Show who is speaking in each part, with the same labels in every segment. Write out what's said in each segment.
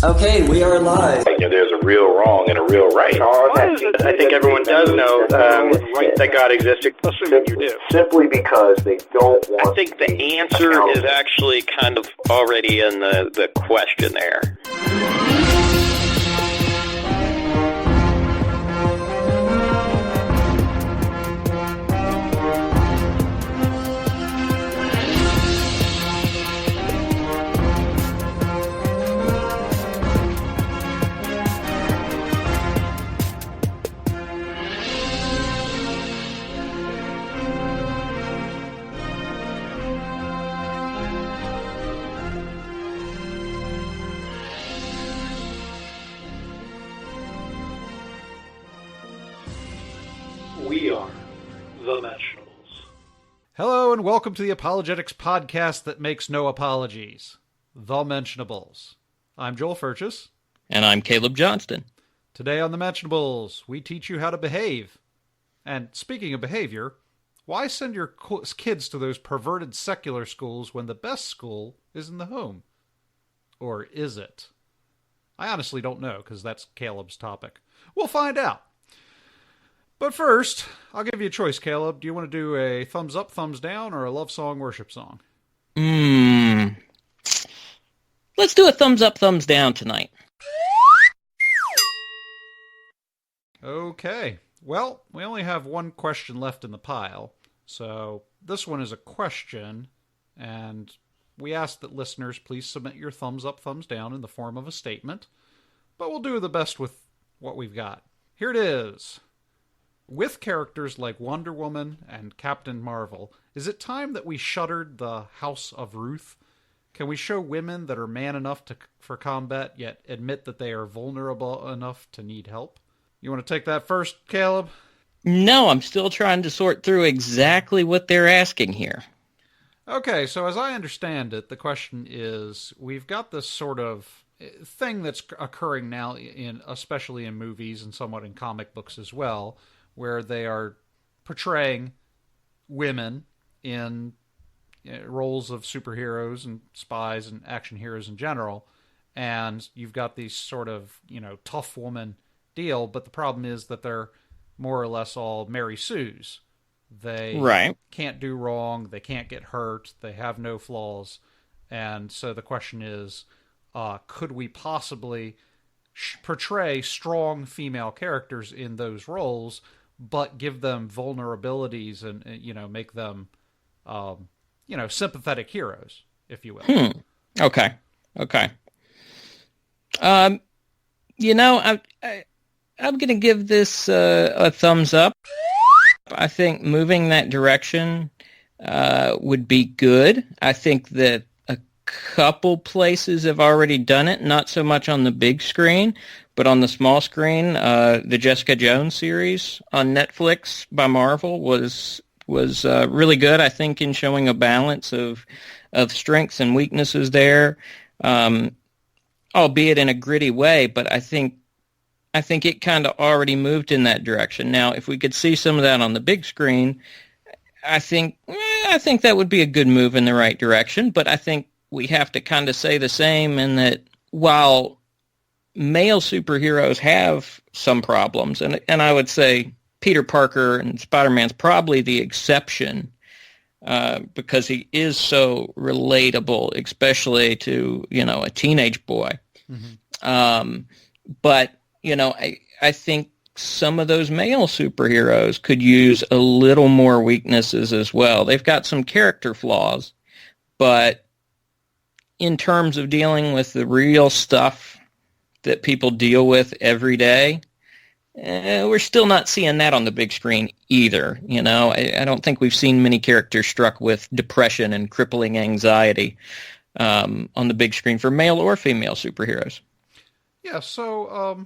Speaker 1: Okay, we are live.
Speaker 2: There's a real wrong and a real right.
Speaker 3: I think everyone does know that God existed, assuming you do.
Speaker 2: Simply because they don't want.
Speaker 3: I think the answer is actually kind of already in the question there.
Speaker 4: We are the Mentionables.
Speaker 5: Hello and welcome to the Apologetics podcast that makes no apologies. The Mentionables. I'm Joel Furchess.
Speaker 6: And I'm Caleb Johnston.
Speaker 5: Today on The Mentionables, we teach you how to behave. And speaking of behavior, why send your kids to those perverted secular schools when the best school is in the home? Or is it? I honestly don't know, because that's Caleb's topic. We'll find out. But first, I'll give you a choice, Caleb. Do you want to do a thumbs up, thumbs down, or a love song, worship song?
Speaker 6: Let's do a thumbs up, thumbs down tonight.
Speaker 5: Okay. Well, we only have one question left in the pile. So this one is a question, and we ask that listeners please submit your thumbs up, thumbs down in the form of a statement. But we'll do the best with what we've got. Here it is. With characters like Wonder Woman and Captain Marvel, is it time that we shuttered the House of Ruth? Can we show women that are man enough for combat, yet admit that they are vulnerable enough to need help? You want to take that first, Caleb?
Speaker 6: No, I'm still trying to sort through exactly what they're asking here.
Speaker 5: Okay, so as I understand it, the question is, we've got this sort of thing that's occurring now, especially in movies and somewhat in comic books as well, where they are portraying women in roles of superheroes and spies and action heroes in general, and you've got these sort of, tough woman deal, but the problem is that they're more or less all Mary Sues. They can't do wrong, they can't get hurt, they have no flaws, and so the question is, could we possibly portray strong female characters in those roles, but give them vulnerabilities and make them, sympathetic heroes, if you will.
Speaker 6: Okay. I'm going to give this a thumbs up. I think moving that direction would be good. I think that a couple places have already done it, not so much on the big screen, but on the small screen. The Jessica Jones series on Netflix by Marvel was really good, I think, in showing a balance of strengths and weaknesses there, albeit in a gritty way, but I think it kind of already moved in that direction. Now, if we could see some of that on the big screen, I think that would be a good move in the right direction, but I think we have to kind of say the same in that while male superheroes have some problems, and I would say Peter Parker and Spider-Man's probably the exception, because he is so relatable, especially to, a teenage boy. Mm-hmm. But, I think some of those male superheroes could use a little more weaknesses as well. They've got some character flaws, but in terms of dealing with the real stuff that people deal with every day, we're still not seeing that on the big screen either. I don't think we've seen many characters struck with depression and crippling anxiety on the big screen for male or female superheroes.
Speaker 5: Yeah, so,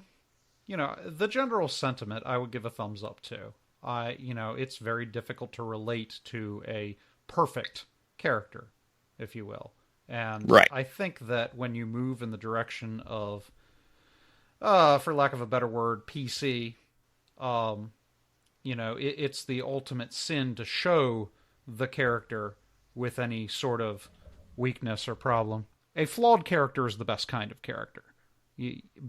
Speaker 5: the general sentiment I would give a thumbs up to. It's very difficult to relate to a perfect character, if you will. And
Speaker 6: right.
Speaker 5: I think that when you move in the direction of, for lack of a better word, PC, it's the ultimate sin to show the character with any sort of weakness or problem. A flawed character is the best kind of character.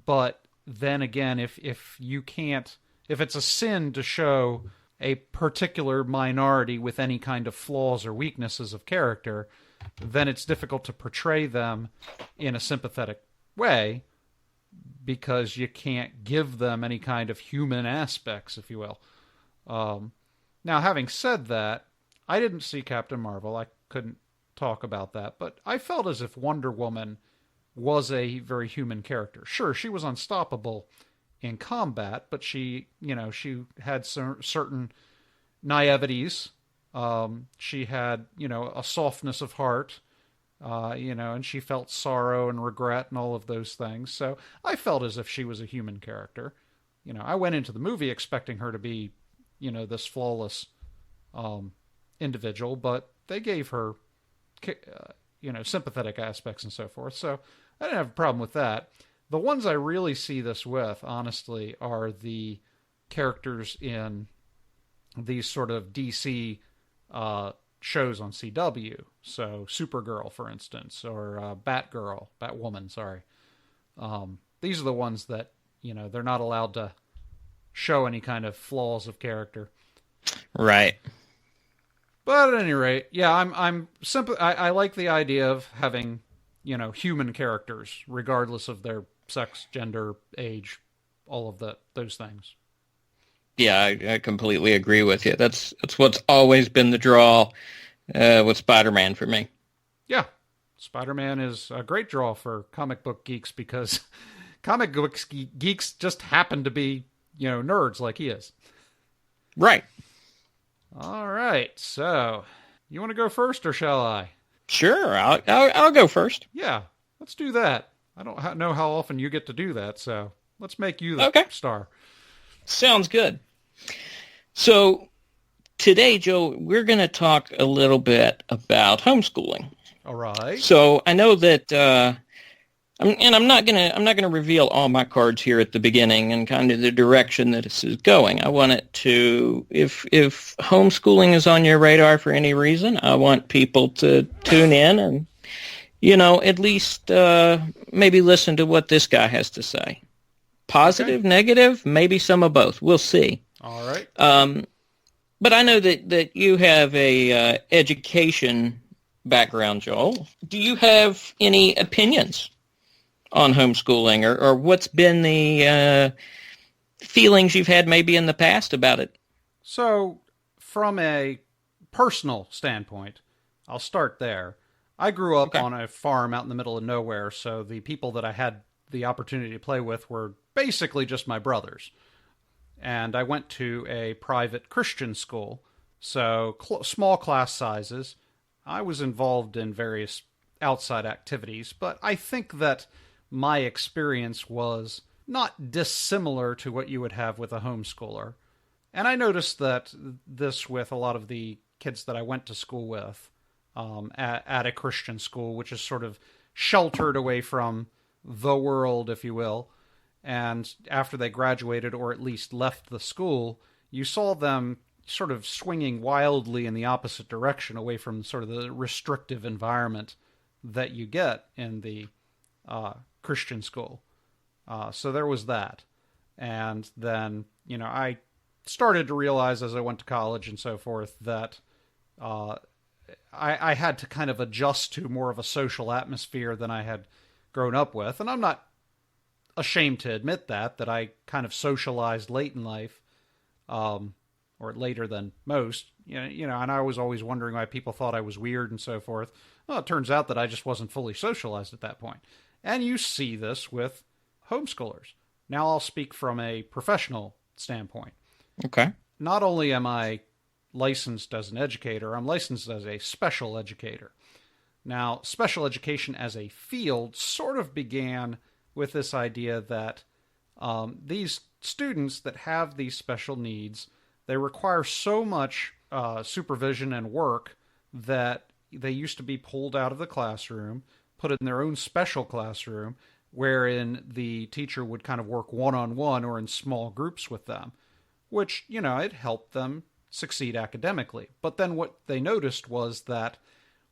Speaker 5: But then again, if it's a sin to show a particular minority with any kind of flaws or weaknesses of character, then it's difficult to portray them in a sympathetic way because you can't give them any kind of human aspects, if you will. Now, having said that, I didn't see Captain Marvel. I couldn't talk about that, but I felt as if Wonder Woman was a very human character. Sure, she was unstoppable in combat, but she had certain naiveties. She had, a softness of heart, and she felt sorrow and regret and all of those things. So I felt as if she was a human character. I went into the movie expecting her to be, this flawless individual, but they gave her, sympathetic aspects and so forth. So I didn't have a problem with that. The ones I really see this with, honestly, are the characters in these sort of DC shows on CW. So Supergirl, for instance, or Batwoman, sorry. These are the ones that, they're not allowed to show any kind of flaws of character.
Speaker 6: Right.
Speaker 5: But at any rate, yeah, I like the idea of having, human characters, regardless of their sex, gender, age, all of those things.
Speaker 6: Yeah, I completely agree with you. That's what's always been the draw with Spider-Man for me.
Speaker 5: Yeah, Spider-Man is a great draw for comic book geeks because comic book geeks just happen to be, nerds like he is.
Speaker 6: Right.
Speaker 5: All right, so you want to go first or shall I?
Speaker 6: Sure, I'll go first.
Speaker 5: Yeah, let's do that. I don't know how often you get to do that, so let's make you the star.
Speaker 6: Sounds good. So today, Joe, we're going to talk a little bit about homeschooling.
Speaker 5: All right.
Speaker 6: So I know that, I'm not gonna reveal all my cards here at the beginning and kind of the direction that this is going. I want it to, if homeschooling is on your radar for any reason, I want people to tune in and, at least maybe listen to what this guy has to say. Positive, negative, maybe some of both. We'll see.
Speaker 5: All right.
Speaker 6: But I know that you have a education background, Joel. Do you have any opinions on homeschooling, or what's been the feelings you've had maybe in the past about it?
Speaker 5: So, from a personal standpoint, I'll start there. I grew up on a farm out in the middle of nowhere, so the people that I had the opportunity to play with were basically just my brothers. And I went to a private Christian school, so small class sizes. I was involved in various outside activities, but I think that my experience was not dissimilar to what you would have with a homeschooler. And I noticed that this with a lot of the kids that I went to school with at a Christian school, which is sort of sheltered away from the world, if you will. And after they graduated, or at least left the school, you saw them sort of swinging wildly in the opposite direction, away from sort of the restrictive environment that you get in the Christian school. So there was that. And then, I started to realize as I went to college and so forth that I had to kind of adjust to more of a social atmosphere than I had grown up with. And I'm not ashamed to admit that I kind of socialized late in life, or later than most, and I was always wondering why people thought I was weird and so forth. Well, it turns out that I just wasn't fully socialized at that point. And you see this with homeschoolers. Now I'll speak from a professional standpoint.
Speaker 6: Okay.
Speaker 5: Not only am I licensed as an educator, I'm licensed as a special educator. Now, special education as a field sort of began with this idea that these students that have these special needs, they require so much supervision and work that they used to be pulled out of the classroom, put in their own special classroom, wherein the teacher would kind of work one-on-one or in small groups with them, which, it helped them succeed academically. But then what they noticed was that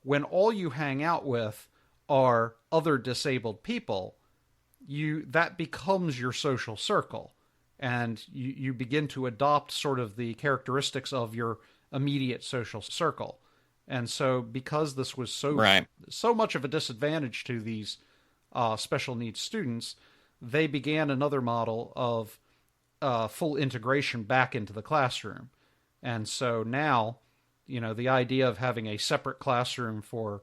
Speaker 5: when all you hang out with are other disabled people, that becomes your social circle, and you begin to adopt sort of the characteristics of your immediate social circle. And so because this was so much of a disadvantage to these special needs students, they began another model of full integration back into the classroom. And so now, the idea of having a separate classroom for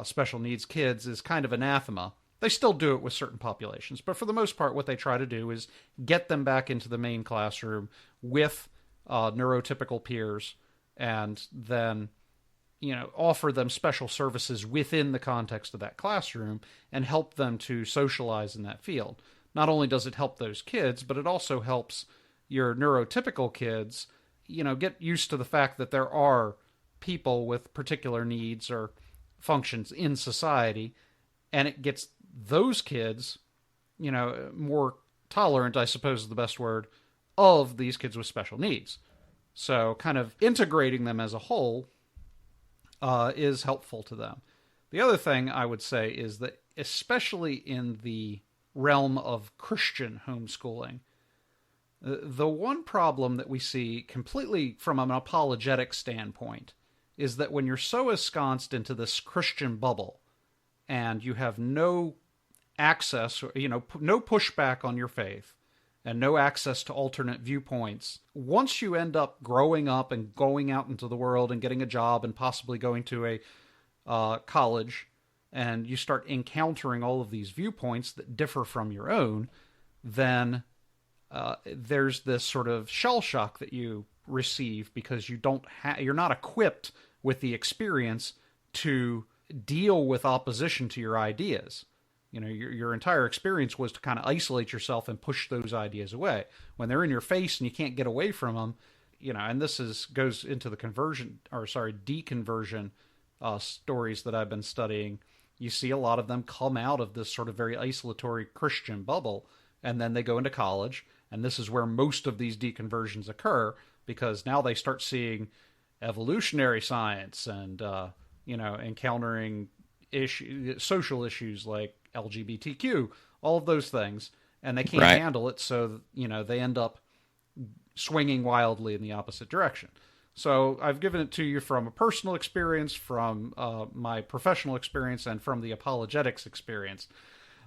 Speaker 5: special needs kids is kind of anathema. They still do it with certain populations, but for the most part, what they try to do is get them back into the main classroom with neurotypical peers, and then offer them special services within the context of that classroom and help them to socialize in that field. Not only does it help those kids, but it also helps your neurotypical kids, get used to the fact that there are people with particular needs or functions in society, and it gets those kids, more tolerant, I suppose is the best word, of these kids with special needs. So kind of integrating them as a whole is helpful to them. The other thing I would say is that, especially in the realm of Christian homeschooling, the one problem that we see completely from an apologetic standpoint is that when you're so ensconced into this Christian bubble and you have no access, no pushback on your faith and no access to alternate viewpoints, once you end up growing up and going out into the world and getting a job and possibly going to a college, and you start encountering all of these viewpoints that differ from your own, then there's this sort of shell shock that you receive because you're not equipped with the experience to deal with opposition to your ideas. Your entire experience was to kind of isolate yourself and push those ideas away. When they're in your face and you can't get away from them, and this goes into the deconversion stories that I've been studying. You see a lot of them come out of this sort of very isolatory Christian bubble, and then they go into college, and this is where most of these deconversions occur, because now they start seeing evolutionary science and encountering social issues like LGBTQ, all of those things, and they can't handle it, so they end up swinging wildly in the opposite direction. So I've given it to you from a personal experience, from my professional experience, and from the apologetics experience.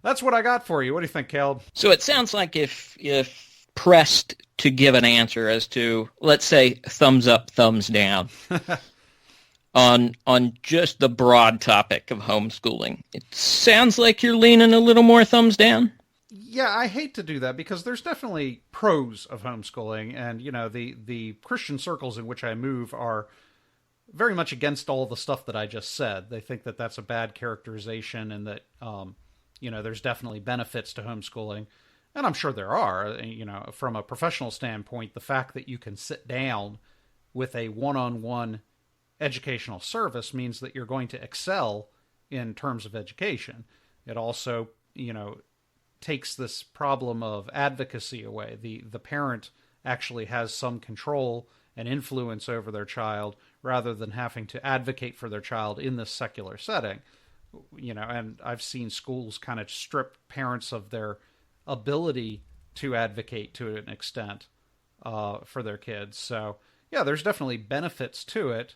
Speaker 5: That's what I got for you. What do you think, Caleb?
Speaker 6: So it sounds like if pressed to give an answer as to, let's say, thumbs up, thumbs down, on just the broad topic of homeschooling, it sounds like you're leaning a little more thumbs down.
Speaker 5: Yeah, I hate to do that because there's definitely pros of homeschooling, and the Christian circles in which I move are very much against all the stuff that I just said. They think that that's a bad characterization, and that there's definitely benefits to homeschooling, and I'm sure there are. From a professional standpoint, the fact that you can sit down with a one-on-one educational service means that you're going to excel in terms of education. It also, takes this problem of advocacy away. The parent actually has some control and influence over their child rather than having to advocate for their child in this secular setting. And I've seen schools kind of strip parents of their ability to advocate to an extent for their kids. So, yeah, there's definitely benefits to it.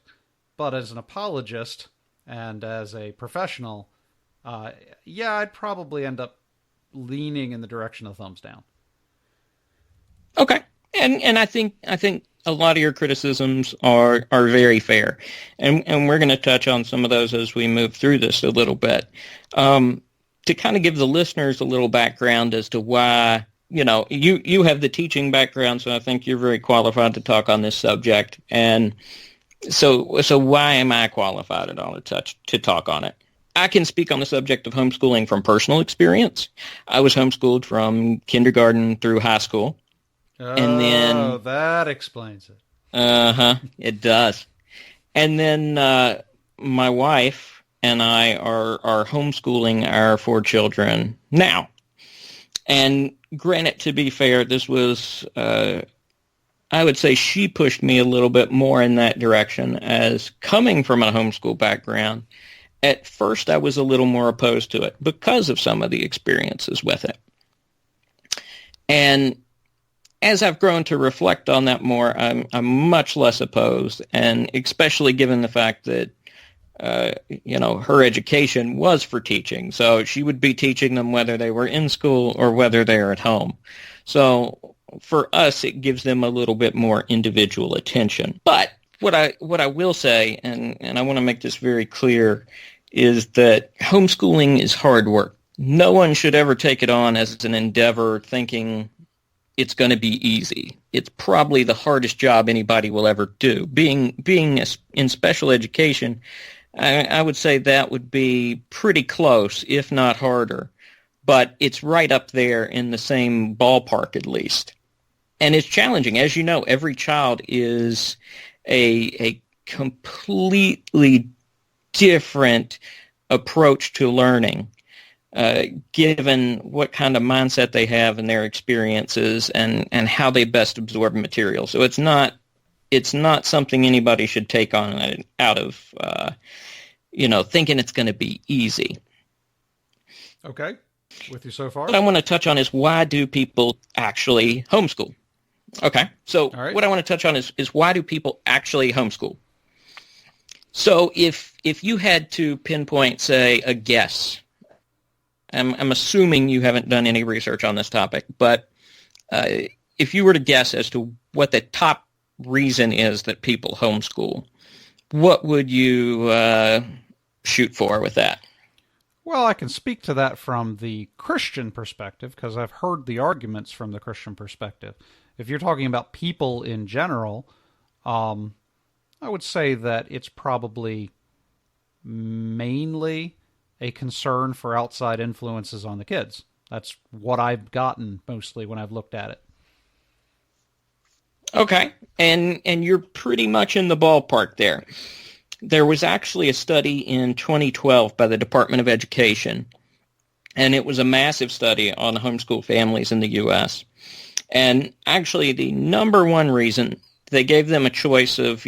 Speaker 5: But as an apologist and as a professional, I'd probably end up leaning in the direction of thumbs down.
Speaker 6: Okay. And I think a lot of your criticisms are very fair. And we're going to touch on some of those as we move through this a little bit. To kind of give the listeners a little background as to why, you have the teaching background, so I think you're very qualified to talk on this subject. And so why am I qualified at all to talk on it? I can speak on the subject of homeschooling from personal experience. I was homeschooled from kindergarten through high school. And then
Speaker 5: that explains it.
Speaker 6: It does. And then my wife and I are homeschooling our 4 children now. And granted, to be fair, this was, I would say she pushed me a little bit more in that direction, as coming from a homeschool background. At first, I was a little more opposed to it because of some of the experiences with it. And as I've grown to reflect on that more, I'm much less opposed, and especially given the fact that her education was for teaching. So she would be teaching them whether they were in school or whether they're at home. So for us, it gives them a little bit more individual attention. But what I will say, and I want to make this very clear, is that homeschooling is hard work. No one should ever take it on as an endeavor thinking it's going to be easy. It's probably the hardest job anybody will ever do. Being in special education, I would say that would be pretty close, if not harder. But it's right up there in the same ballpark, at least. And it's challenging. As you know, every child is a completely different approach to learning, given what kind of mindset they have and their experiences and how they best absorb material. So it's not something anybody should take on out of thinking it's going to be easy.
Speaker 5: Okay, with you so far.
Speaker 6: What I want to touch on is, why do people actually homeschool? Okay, so What I want to touch on is why do people actually homeschool? So if you had to pinpoint, say, a guess, I'm assuming you haven't done any research on this topic, but if you were to guess as to what the top reason is that people homeschool, what would you shoot for with that?
Speaker 5: Well, I can speak to that from the Christian perspective because I've heard the arguments from the Christian perspective. If you're talking about people in general, I would say that it's probably mainly a concern for outside influences on the kids. That's what I've gotten mostly when I've looked at it.
Speaker 6: Okay, and you're pretty much in the ballpark there. There was actually a study in 2012 by the Department of Education, and it was a massive study on homeschool families in the U.S. And actually, the number one reason, they gave them a choice of,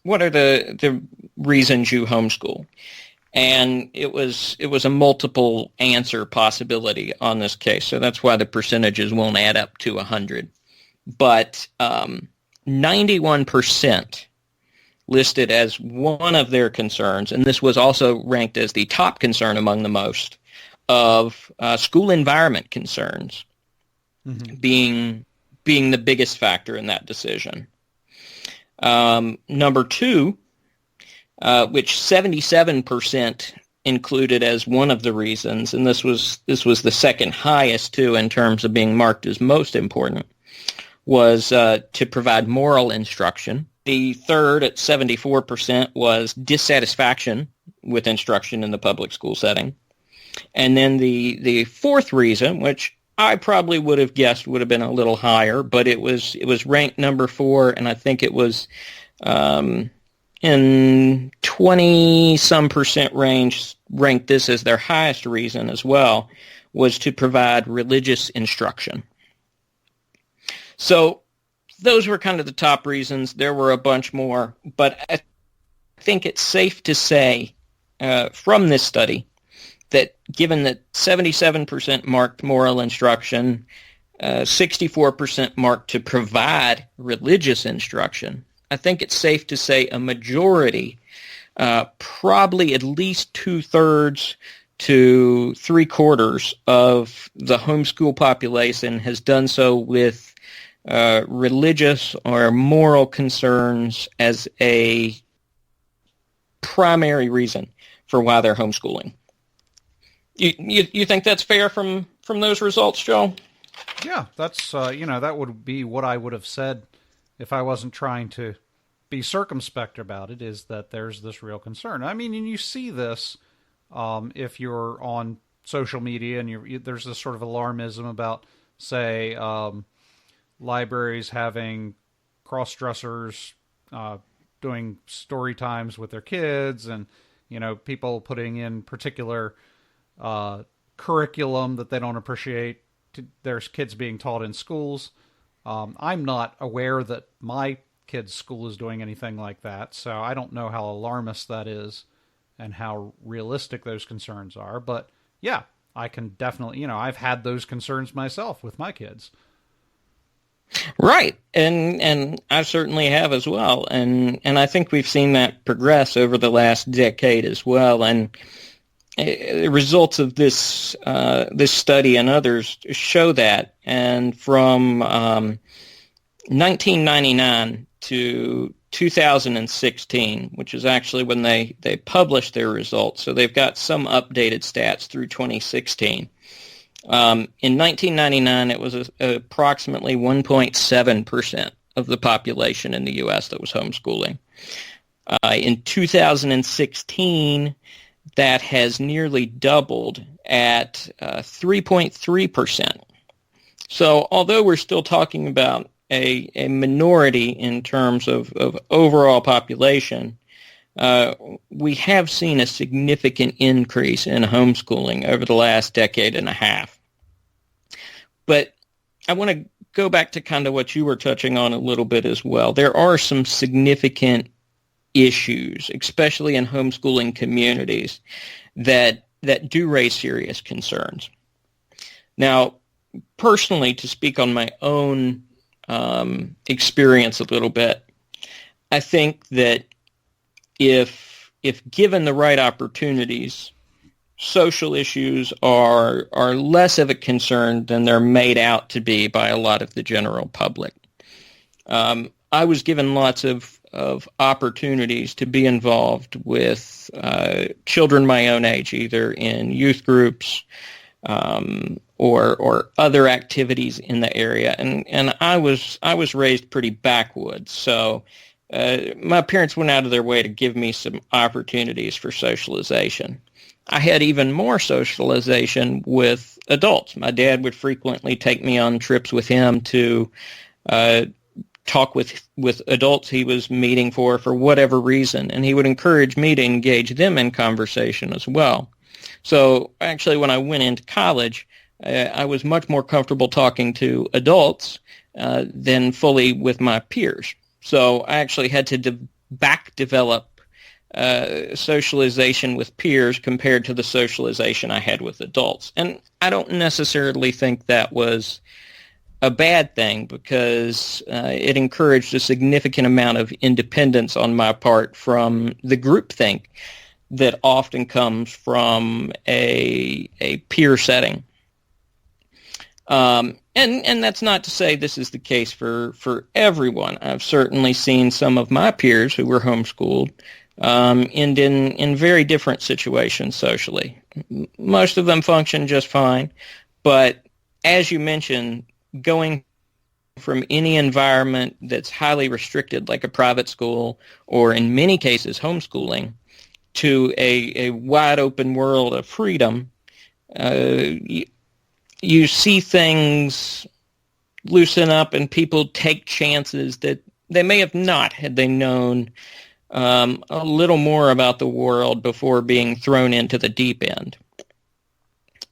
Speaker 6: what are the reasons you homeschool? And it was a multiple answer possibility on this case. So that's why the percentages won't add up to 100. But 91% listed as one of their concerns, and this was also ranked as the top concern among the most, of school environment concerns being the biggest factor in that decision. Number two, which 77% included as one of the reasons, and this was the second highest too in terms of being marked as most important, was to provide moral instruction. The third, at 74%, was dissatisfaction with instruction in the public school setting. And then the fourth reason, which I probably would have guessed would have been a little higher, but it was ranked number 4, and I think it was in 20-some% range, ranked this as their highest reason as well, was to provide religious instruction. So those were kind of the top reasons. There were a bunch more, but I think it's safe to say from this study that given that 77% marked moral instruction, 64% marked to provide religious instruction, I think it's safe to say a majority, probably at least 2/3 to 3/4 of the homeschool population has done so with religious or moral concerns as a primary reason for why they're homeschooling. You think that's fair from those results, Joel?
Speaker 5: Yeah, that's that would be what I would have said if I wasn't trying to be circumspect about it, is that there's this real concern. I mean, and you see this if you're on social media and there's this sort of alarmism about, say, libraries having cross-dressers doing story times with their kids, and people putting in particular curriculum that they don't appreciate their kids being taught in schools. I'm not aware that my kid's school is doing anything like that, so I don't know how alarmist that is and how realistic those concerns are. But yeah, I can definitely, I've had those concerns myself with my kids.
Speaker 6: Right, and I certainly have as well, and I think we've seen that progress over the last decade as well, and the results of this this study and others show that. And from 1999 to 2016, which is actually when they published their results, so they've got some updated stats through 2016. In 1999, it was approximately 1.7% of the population in the U.S. that was homeschooling. In 2016, that has nearly doubled at 3.3%. So although we're still talking about a minority in terms of overall population, we have seen a significant increase in homeschooling over the last decade and a half. But I want to go back to kind of what you were touching on a little bit as well. There are some significant issues, especially in homeschooling communities, that do raise serious concerns. Now, personally, to speak on my own experience a little bit, I think that if given the right opportunities, social issues are less of a concern than they're made out to be by a lot of the general public. I was given lots of opportunities to be involved with children my own age, either in youth groups or other activities in the area, and I was raised pretty backwoods, so my parents went out of their way to give me some opportunities for socialization. I had even more socialization with adults. My dad would frequently take me on trips with him to talk with adults he was meeting for whatever reason, and he would encourage me to engage them in conversation as well. So actually, when I went into college, I was much more comfortable talking to adults than fully with my peers. So I actually had to develop socialization with peers compared to the socialization I had with adults. And I don't necessarily think that was a bad thing, because it encouraged a significant amount of independence on my part from the groupthink that often comes from a peer setting. And that's not to say this is the case for everyone. I've certainly seen some of my peers who were homeschooled end in very different situations socially. Most of them function just fine, but as you mentioned, going from any environment that's highly restricted, like a private school, or in many cases homeschooling, to a wide open world of freedom, you see things loosen up and people take chances that they may have not had they known a little more about the world before being thrown into the deep end.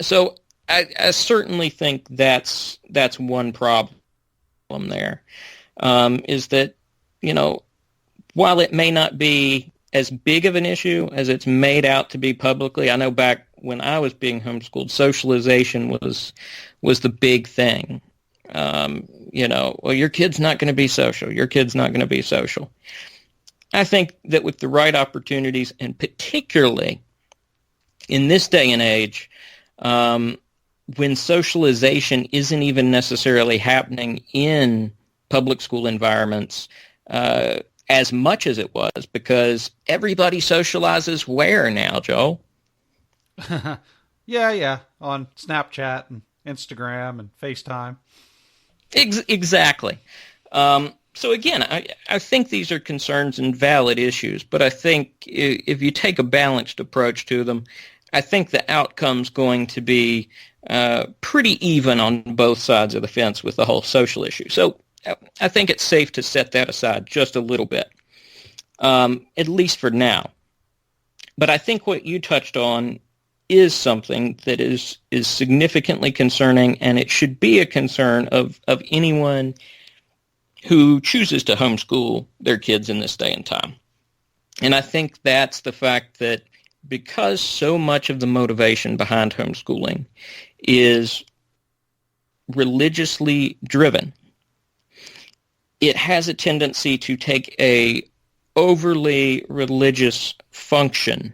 Speaker 6: So I certainly think that's one problem there, is that, while it may not be as big of an issue as it's made out to be publicly, I know back when I was being homeschooled, socialization was the big thing. Well, your kid's not going to be social. Your kid's not going to be social. I think that with the right opportunities, and particularly in this day and age, when socialization isn't even necessarily happening in public school environments as much as it was, because everybody socializes where now, Joel?
Speaker 5: Yeah, on Snapchat and Instagram and FaceTime.
Speaker 6: Exactly. So again, I think these are concerns and valid issues, but I think if you take a balanced approach to them, I think the outcome's going to be pretty even on both sides of the fence with the whole social issue. So I think it's safe to set that aside just a little bit, at least for now. But I think what you touched on is something that is significantly concerning, and it should be a concern of anyone who chooses to homeschool their kids in this day and time. And I think that's the fact that because so much of the motivation behind homeschooling is religiously driven, it has a tendency to take a overly religious function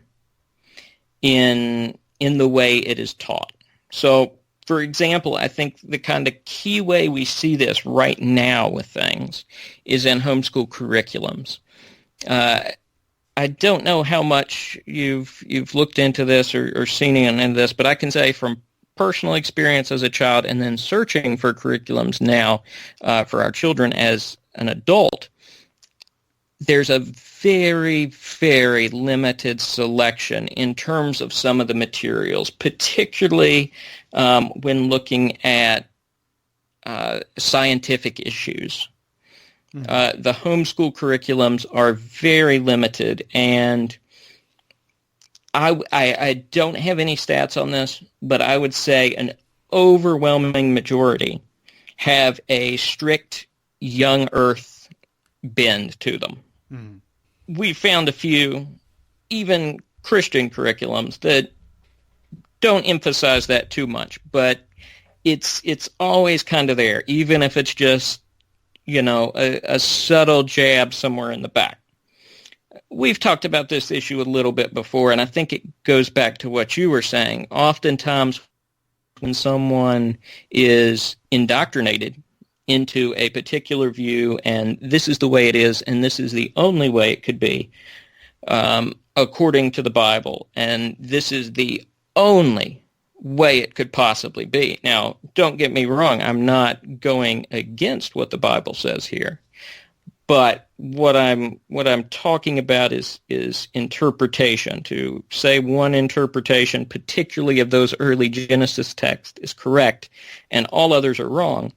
Speaker 6: in the way it is taught. So, for example, I think the kind of key way we see this right now with things is in homeschool curriculums. I don't know how much you've looked into this or seen into this, but I can say from personal experience as a child and then searching for curriculums now for our children as an adult, there's a very, very limited selection in terms of some of the materials, particularly when looking at scientific issues. The homeschool curriculums are very limited, and I don't have any stats on this, but I would say an overwhelming majority have a strict young earth bend to them. We found a few, even Christian curriculums, that don't emphasize that too much, but it's always kind of there, even if it's just, a subtle jab somewhere in the back. We've talked about this issue a little bit before, and I think it goes back to what you were saying. Oftentimes, when someone is indoctrinated into a particular view, and this is the way it is, and this is the only way it could be, according to the Bible, and this is the only way it could possibly be. Now, don't get me wrong, I'm not going against what the Bible says here, but what I'm talking about is interpretation. To say one interpretation, particularly of those early Genesis texts, is correct, and all others are wrong,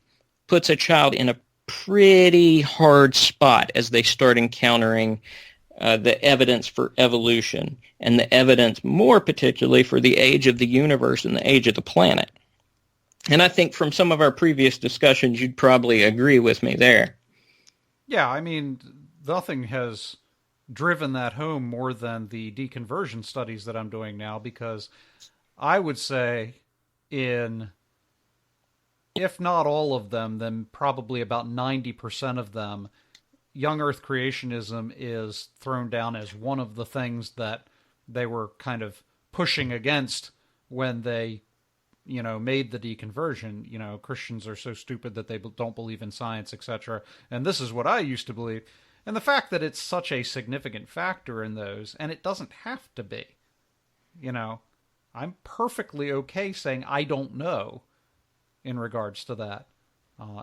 Speaker 6: puts a child in a pretty hard spot as they start encountering the evidence for evolution, and the evidence more particularly for the age of the universe and the age of the planet. And I think from some of our previous discussions, you'd probably agree with me there.
Speaker 5: Yeah, I mean, nothing has driven that home more than the deconversion studies that I'm doing now, because I would say if not all of them, then probably about 90% of them, young earth creationism is thrown down as one of the things that they were kind of pushing against when they, made the deconversion. Christians are so stupid that they don't believe in science, etc. And this is what I used to believe. And the fact that it's such a significant factor in those, and it doesn't have to be, I'm perfectly okay saying I don't know in regards to that.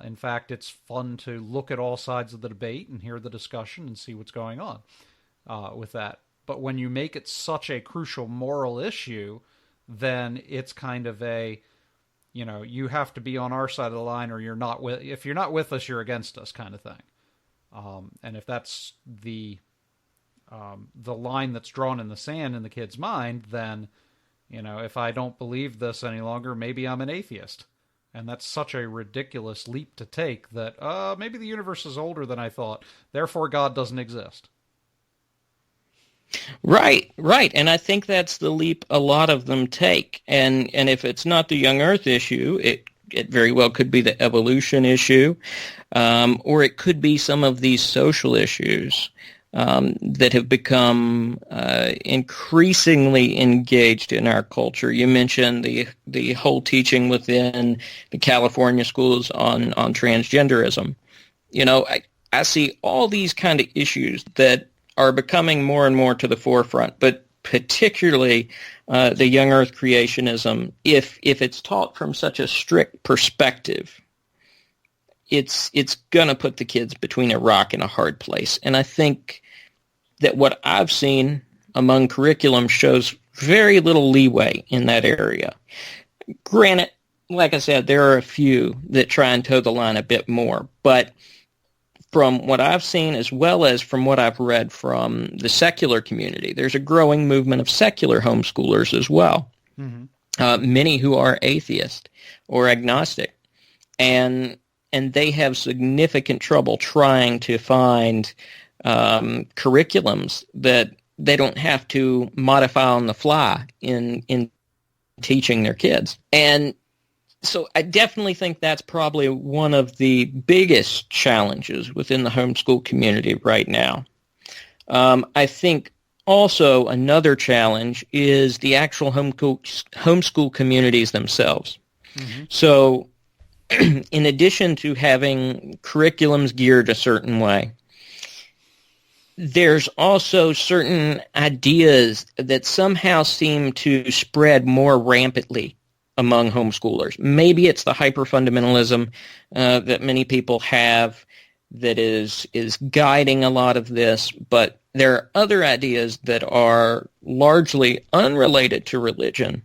Speaker 5: In fact, it's fun to look at all sides of the debate and hear the discussion and see what's going on with that. But when you make it such a crucial moral issue, then it's kind of you have to be on our side of the line, or you're not if you're not with us, you're against us, kind of thing. And if that's the line that's drawn in the sand in the kid's mind, then, if I don't believe this any longer, maybe I'm an atheist. And that's such a ridiculous leap to take that maybe the universe is older than I thought, therefore God doesn't exist. Right. And I think that's the leap a lot of them take. And if it's not the young earth issue, it very well could be the evolution issue, or it could be some of these social issues that have become increasingly engaged in our culture. You mentioned the whole teaching within the California schools on transgenderism. I see all these kind of issues that are becoming more and more to the forefront, but particularly the young earth creationism, if it's taught from such a strict perspective, it's going to put the kids between a rock and a hard place. And I think that what I've seen among curriculum shows very little leeway in that area. Granted, like I said, there are a few that try and toe the line a bit more, but from what I've seen, as well as from what I've read from the secular community, there's a growing movement of secular homeschoolers as well. Mm-hmm. Many who are atheist or agnostic, and they have significant trouble trying to find curriculums that
Speaker 6: they don't have to modify on the fly in teaching their kids. And so I definitely think that's probably one of the biggest challenges within the homeschool community right now. I think also another challenge is the actual homeschool communities themselves. Mm-hmm. So in addition to having curriculums geared a certain way, there's also certain ideas that somehow seem to spread more rampantly among homeschoolers. Maybe it's the hyper-fundamentalism that many people have that is guiding a lot of this, but there are other ideas that are largely unrelated to religion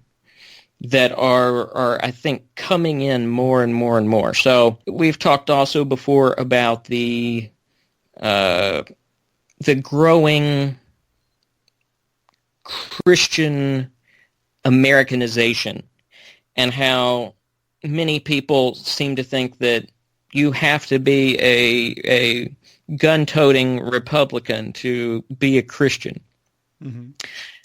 Speaker 6: that are I think, coming in more and more and more. So we've talked also before about the growing Christian Americanization and how many people seem to think that you have to be a gun-toting Republican to be a Christian. Mm-hmm.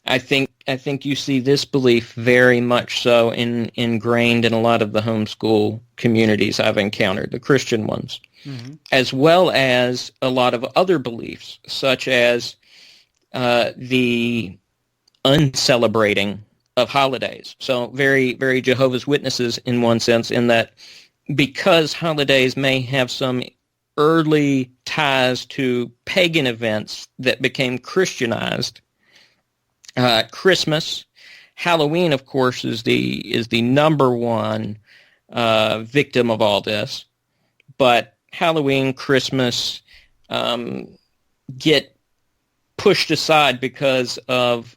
Speaker 6: I think you see this belief very much so ingrained in a lot of the homeschool communities I've encountered, the Christian ones, mm-hmm. as well as a lot of other beliefs, such as the uncelebrating of holidays. So very, very Jehovah's Witnesses in one sense, in that because holidays may have some early ties to pagan events that became Christianized, Christmas, Halloween, of course, is the number one victim of all this. But Halloween, Christmas get pushed aside because of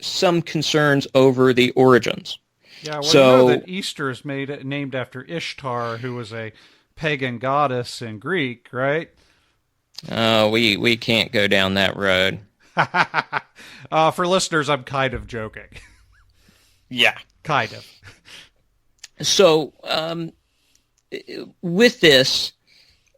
Speaker 6: some concerns over the origins.
Speaker 5: Yeah, well, you know that Easter is named after Ishtar, who was a pagan goddess in Greek, right?
Speaker 6: We can't go down that road.
Speaker 5: For listeners, I'm kind of joking.
Speaker 6: Yeah.
Speaker 5: Kind of.
Speaker 6: So, with this,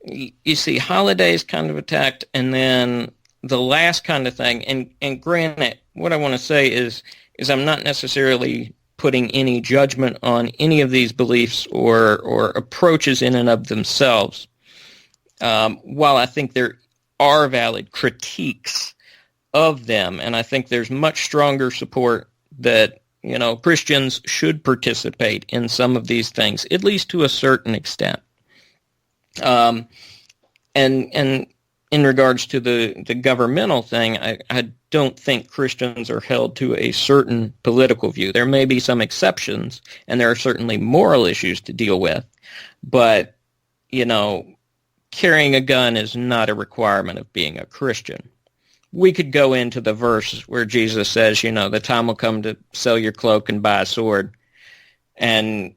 Speaker 6: you see holidays kind of attacked, and then the last kind of thing, and granted, what I want to say is I'm not necessarily putting any judgment on any of these beliefs or approaches in and of themselves. While I think there are valid critiques of them, and I think there's much stronger support that, Christians should participate in some of these things, at least to a certain extent. And in regards to the governmental thing, I don't think Christians are held to a certain political view. There may be some exceptions, and there are certainly moral issues to deal with, but, carrying a gun is not a requirement of being a Christian. We could go into the verse where Jesus says, the time will come to sell your cloak and buy a sword. And,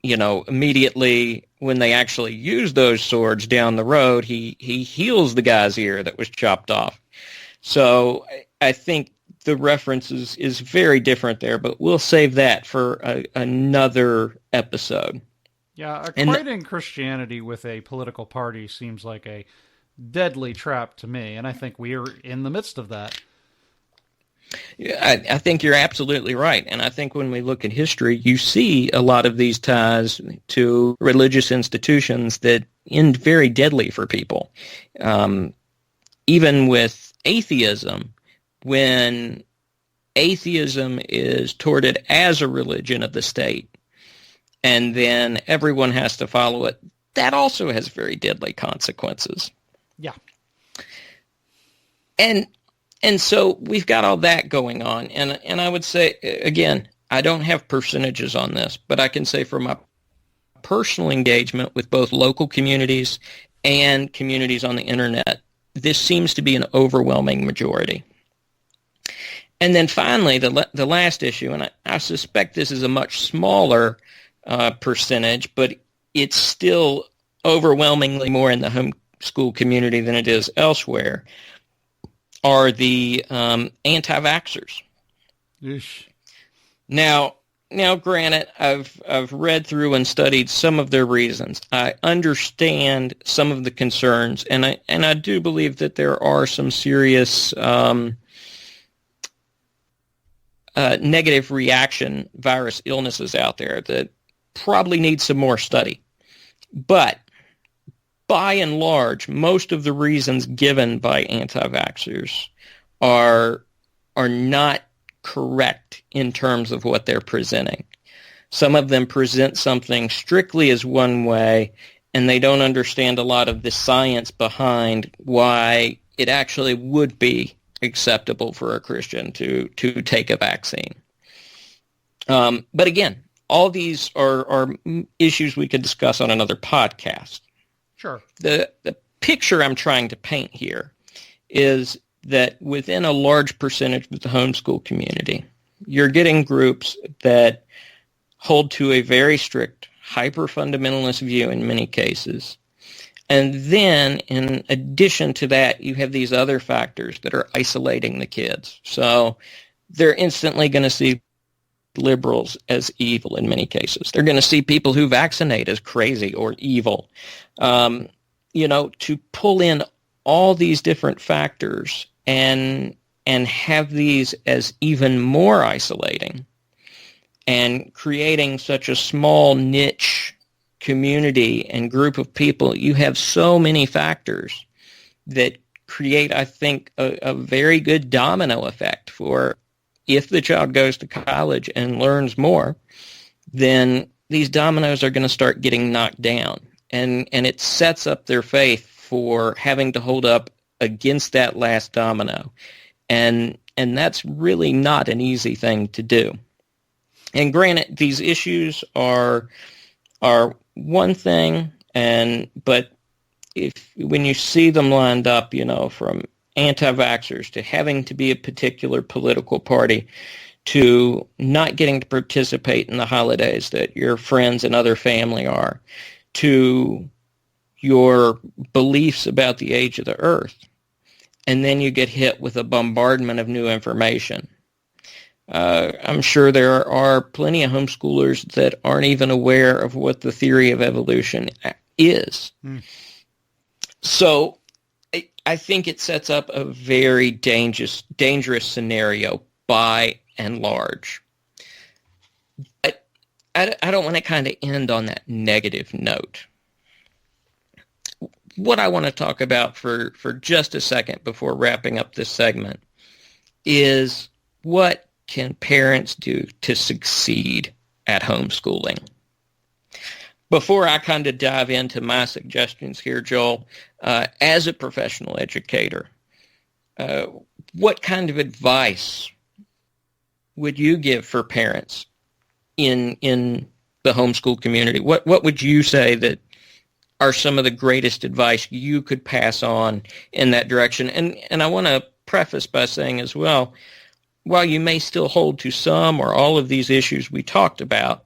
Speaker 6: immediately when they actually use those swords down the road, he heals the guy's ear that was chopped off. So I think the reference is very different there, but we'll save that for another episode.
Speaker 5: Yeah, equating Christianity with a political party seems like a deadly trap to me, and I think we are in the midst of that.
Speaker 6: I think you're absolutely right, and I think when we look at history, you see a lot of these ties to religious institutions that end very deadly for people. Even with atheism, when atheism is touted as a religion of the state, and then everyone has to follow it, that also has very deadly consequences.
Speaker 5: Yeah.
Speaker 6: And so we've got all that going on. And I would say, again, I don't have percentages on this, but I can say from my personal engagement with both local communities and communities on the internet, this seems to be an overwhelming majority. And then finally, the last issue, and I suspect this is a much smaller percentage, but it's still overwhelmingly more in the homeschool community than it is elsewhere, are the anti-vaxxers.
Speaker 5: Yeesh.
Speaker 6: Now, Now, granted, I've read through and studied some of their reasons. I understand some of the concerns, and I do believe that there are some serious negative reaction virus illnesses out there that probably need some more study. But by and large, most of the reasons given by anti-vaxxers are not correct in terms of what they're presenting. Some of them present something strictly as one way, and they don't understand a lot of the science behind why it actually would be acceptable for a Christian to take a vaccine. But again, all these are issues we could discuss on another podcast.
Speaker 5: Sure.
Speaker 6: The picture I'm trying to paint here is that within a large percentage of the homeschool community, you're getting groups that hold to a very strict, hyper-fundamentalist view in many cases. And then, in addition to that, you have these other factors that are isolating the kids. So they're instantly going to see liberals as evil in many cases. They're going to see people who vaccinate as crazy or evil. To pull in all these different factors and have these as even more isolating and creating such a small niche community and group of people, you have so many factors that create, I think, a very good domino effect for if the child goes to college and learns more, then these dominoes are going to start getting knocked down. And it sets up their faith for having to hold up against that last domino. And that's really not an easy thing to do. And granted, these issues are one thing, but when you see them lined up, from anti-vaxxers to having to be a particular political party to not getting to participate in the holidays that your friends and other family are, to your beliefs about the age of the earth, and then you get hit with a bombardment of new information. I'm sure there are plenty of homeschoolers that aren't even aware of what the theory of evolution is. So I think it sets up a very dangerous scenario by and large. But I don't want to kind of end on that negative note. What I want to talk about for just a second before wrapping up this segment is what can parents do to succeed at homeschooling? Before I kind of dive into my suggestions here, Joel, as a professional educator, what kind of advice would you give for parents in the homeschool community? What would you say that are some of the greatest advice you could pass on in that direction? And I want to preface by saying as well, while you may still hold to some or all of these issues we talked about,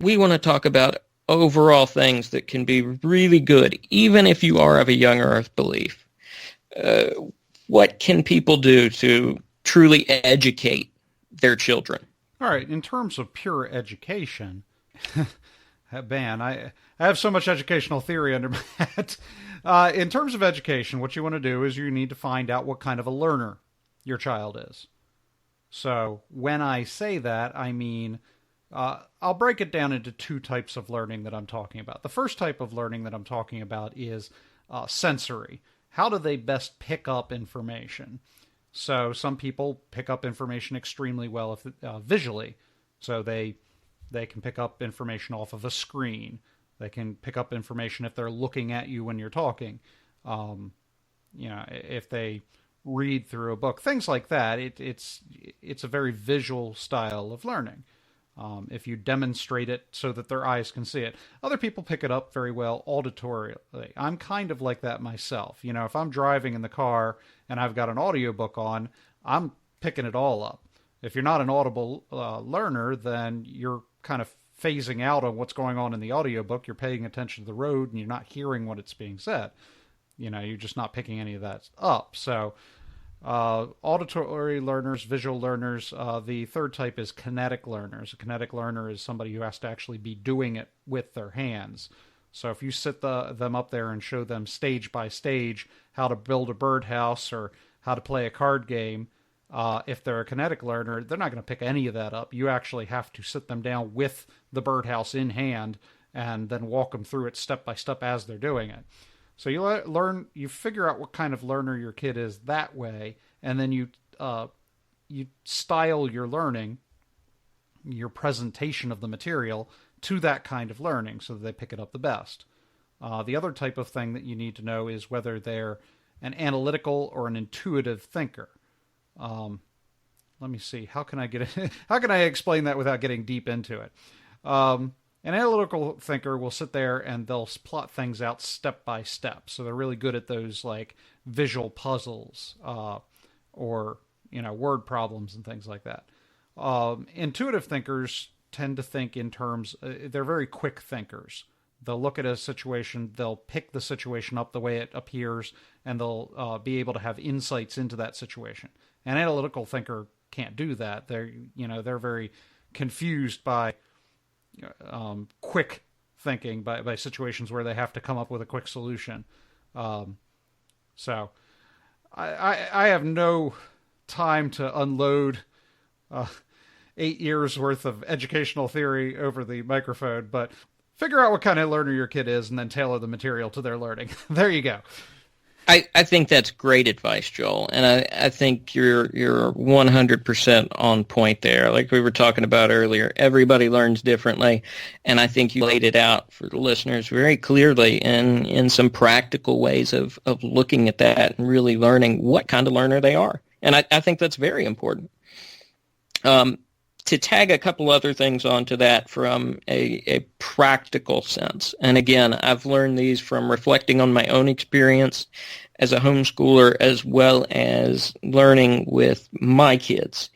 Speaker 6: we want to talk about overall things that can be really good, even if you are of a young earth belief. What can people do to truly educate their children?
Speaker 5: All right, in terms of pure education, man, I have so much educational theory under my hat. In terms of education, what you want to do is you need to find out what kind of a learner your child is. So when I say that, I mean, I'll break it down into two types of learning that I'm talking about. The first type of learning that I'm talking about is sensory. How do they best pick up information? So some people pick up information extremely well visually. So they can pick up information off of a screen. They can pick up information if they're looking at you when you're talking. If they read through a book, things like that. It's a very visual style of learning. If you demonstrate it so that their eyes can see it. Other people pick it up very well auditorily. I'm kind of like that myself. If I'm driving in the car and I've got an audiobook on, I'm picking it all up. If you're not an audible learner, then you're kind of phasing out on what's going on in the audiobook. You're paying attention to the road and you're not hearing what it's being said. You're just not picking any of that up. So Auditory learners, visual learners. The third type is kinetic learners. A kinetic learner is somebody who has to actually be doing it with their hands. So if you sit them up there and show them stage by stage how to build a birdhouse or how to play a card game, if they're a kinetic learner, they're not going to pick any of that up. You actually have to sit them down with the birdhouse in hand and then walk them through it step by step as they're doing it. So you figure out what kind of learner your kid is that way, and then you style your learning, your presentation of the material to that kind of learning so that they pick it up the best. The other type of thing that you need to know is whether they're an analytical or an intuitive thinker. Let me see. How can I explain that without getting deep into it? An analytical thinker will sit there and they'll plot things out step by step. So they're really good at those like visual puzzles or word problems and things like that. Intuitive thinkers tend to think in terms. They're very quick thinkers. They'll look at a situation, they'll pick the situation up the way it appears, and they'll be able to have insights into that situation. An analytical thinker can't do that. They're very confused by quick thinking, by situations where they have to come up with a quick solution. So I have no time to unload 8 years worth of educational theory over the microphone, but figure out what kind of learner your kid is and then tailor the material to their learning. There you go.
Speaker 6: I think that's great advice, Joel, and I think you're 100% on point there. Like we were talking about earlier, everybody learns differently, and I think you laid it out for the listeners very clearly in some practical ways of looking at that and really learning what kind of learner they are. And I think that's very important. To tag a couple other things onto that from a practical sense, and again, I've learned these from reflecting on my own experience as a homeschooler as well as learning with my kids.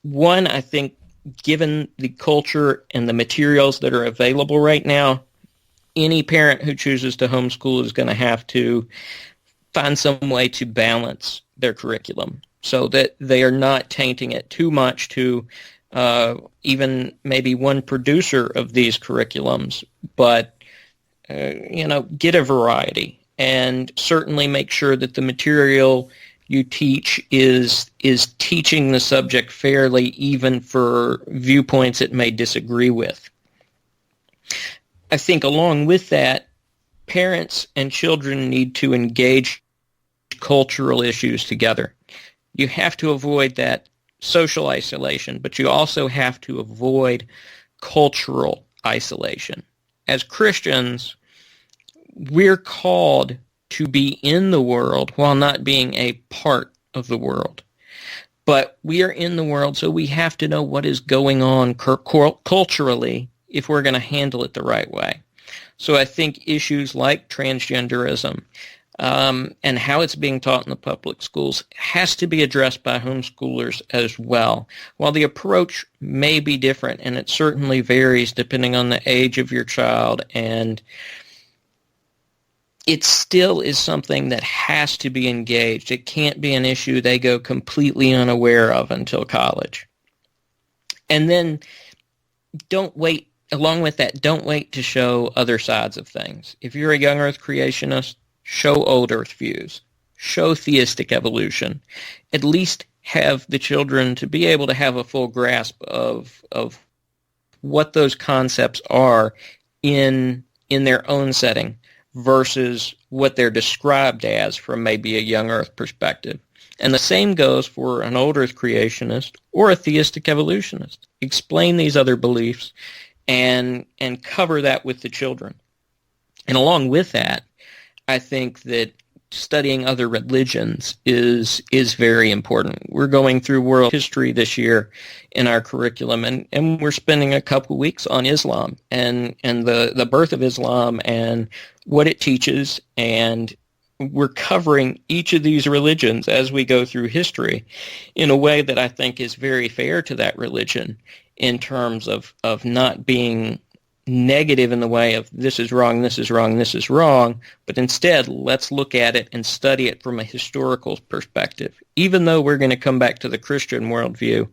Speaker 6: One, I think given the culture and the materials that are available right now, any parent who chooses to homeschool is going to have to find some way to balance their curriculum so that they are not tainting it too much to even maybe one producer of these curriculums, but get a variety and certainly make sure that the material you teach is teaching the subject fairly, even for viewpoints it may disagree with. I think along with that, parents and children need to engage cultural issues together. You have to avoid that social isolation, but you also have to avoid cultural isolation. As Christians, we're called to be in the world while not being a part of the world. But we are in the world, so we have to know what is going on culturally if we're going to handle it the right way. So I think issues like transgenderism and how it's being taught in the public schools has to be addressed by homeschoolers as well. While the approach may be different, and it certainly varies depending on the age of your child, and it still is something that has to be engaged. It can't be an issue they go completely unaware of until college. And then don't wait, along with that, don't wait to show other sides of things. If you're a young earth creationist, show old earth views, show theistic evolution, at least have the children to be able to have a full grasp of what those concepts are in their own setting versus what they're described as from maybe a young earth perspective. And the same goes for an old earth creationist or a theistic evolutionist. Explain these other beliefs and cover that with the children. And along with that, I think that studying other religions is very important. We're going through world history this year in our curriculum, and we're spending a couple weeks on Islam and the birth of Islam and what it teaches, and we're covering each of these religions as we go through history in a way that I think is very fair to that religion in terms of not being negative in the way of this is wrong, this is wrong, this is wrong, but instead let's look at it and study it from a historical perspective. Even though we're going to come back to the Christian worldview,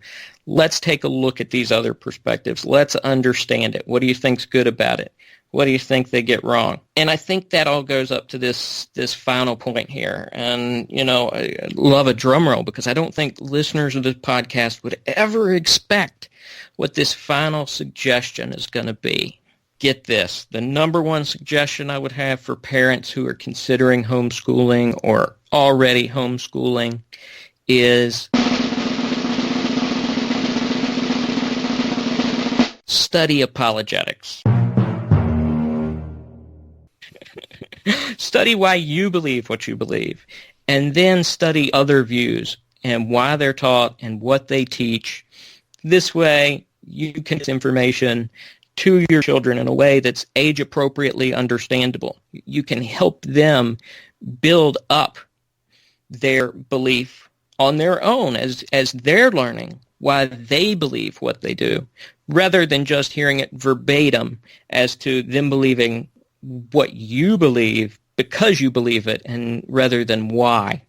Speaker 6: let's take a look at these other perspectives. Let's understand it. What do you think's good about it? What do you think they get wrong? And I think that all goes up to this final point here. And, I love a drum roll because I don't think listeners of this podcast would ever expect what this final suggestion is going to be. Get this. The number one suggestion I would have for parents who are considering homeschooling or already homeschooling is study apologetics. Study why you believe what you believe, and then study other views and why they're taught and what they teach. This way, you can get information to your children in a way that's age-appropriately understandable. You can help them build up their belief on their own as they're learning why they believe what they do, rather than just hearing it verbatim as to them believing what you believe because you believe it, and rather than why.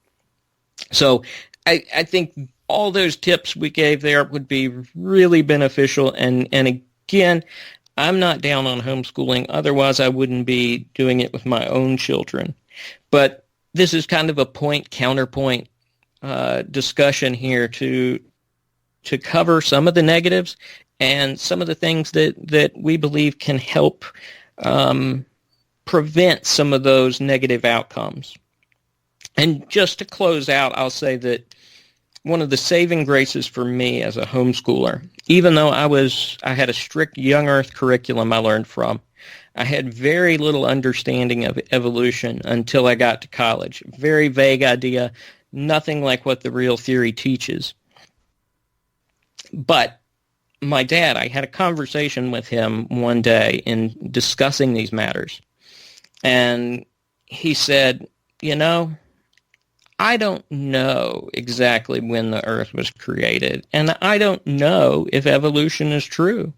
Speaker 6: So I think all those tips we gave there would be really beneficial. And again, I'm not down on homeschooling. Otherwise, I wouldn't be doing it with my own children. But this is kind of a point-counterpoint discussion here to cover some of the negatives and some of the things that we believe can help prevent some of those negative outcomes. And just to close out, I'll say that one of the saving graces for me as a homeschooler, even though I had a strict young earth curriculum I learned from, I had very little understanding of evolution until I got to college. Very vague idea, nothing like what the real theory teaches. But my dad, I had a conversation with him one day in discussing these matters. And he said, I don't know exactly when the earth was created, and I don't know if evolution is true.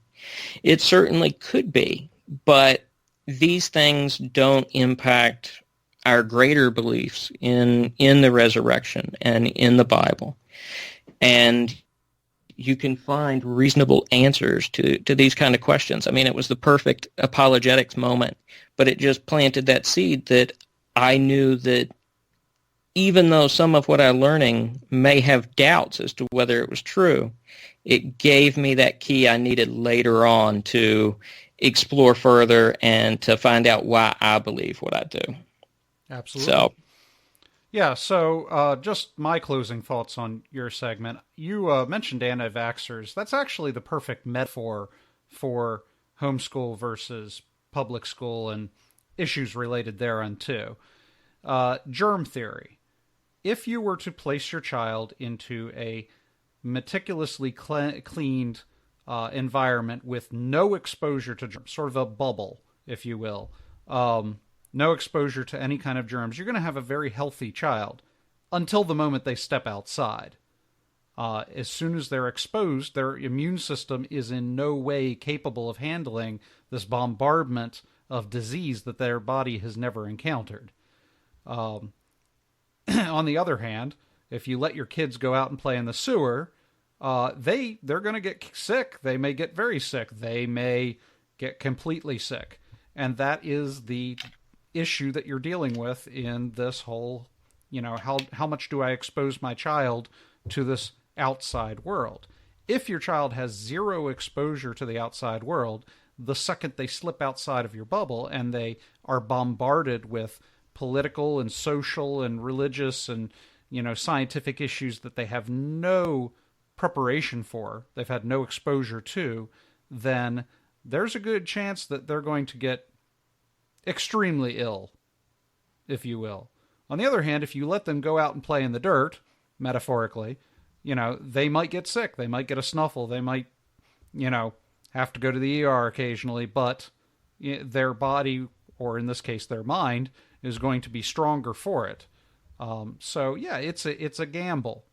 Speaker 6: It certainly could be, but these things don't impact our greater beliefs in the resurrection and in the Bible. And you can find reasonable answers to these kind of questions. I mean, it was the perfect apologetics moment, but it just planted that seed that I knew that even though some of what I'm learning may have doubts as to whether it was true, it gave me that key I needed later on to explore further and to find out why I believe what I do.
Speaker 5: Absolutely. So just my closing thoughts on your segment. You mentioned anti-vaxxers. That's actually the perfect metaphor for homeschool versus public school and issues related thereunto. Germ theory. If you were to place your child into a meticulously cleaned environment with no exposure to germs, sort of a bubble, if you will, no exposure to any kind of germs, you're going to have a very healthy child until the moment they step outside. As soon as they're exposed, their immune system is in no way capable of handling this bombardment of disease that their body has never encountered. On the other hand, if you let your kids go out and play in the sewer, they're going to get sick. They may get very sick. They may get completely sick. And that is the issue that you're dealing with in this whole, how much do I expose my child to this outside world? If your child has zero exposure to the outside world, the second they slip outside of your bubble and they are bombarded with political and social and religious and, scientific issues that they have no preparation for, they've had no exposure to, then there's a good chance that they're going to get extremely ill, if you will. On the other hand, if you let them go out and play in the dirt, metaphorically, they might get sick. They might get a snuffle. They might, have to go to the ER occasionally, but their body, or in this case their mind, is going to be stronger for it. It's a gamble,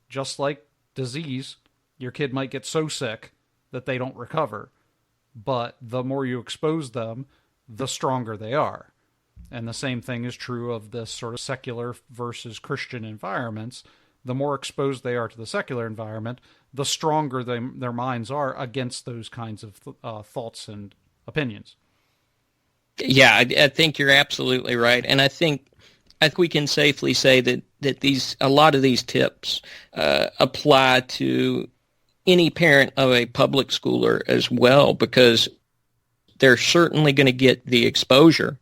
Speaker 5: just like disease. Your kid might get so sick that they don't recover. but the more you expose them, the stronger they are. And the same thing is true of this sort of secular versus Christian environments. The more exposed they are to the secular environment, the stronger their minds are against those kinds of thoughts and opinions.
Speaker 6: Yeah, I think you're absolutely right, and I think we can safely say that a lot of these tips apply to any parent of a public schooler as well, because they're certainly going to get the exposure.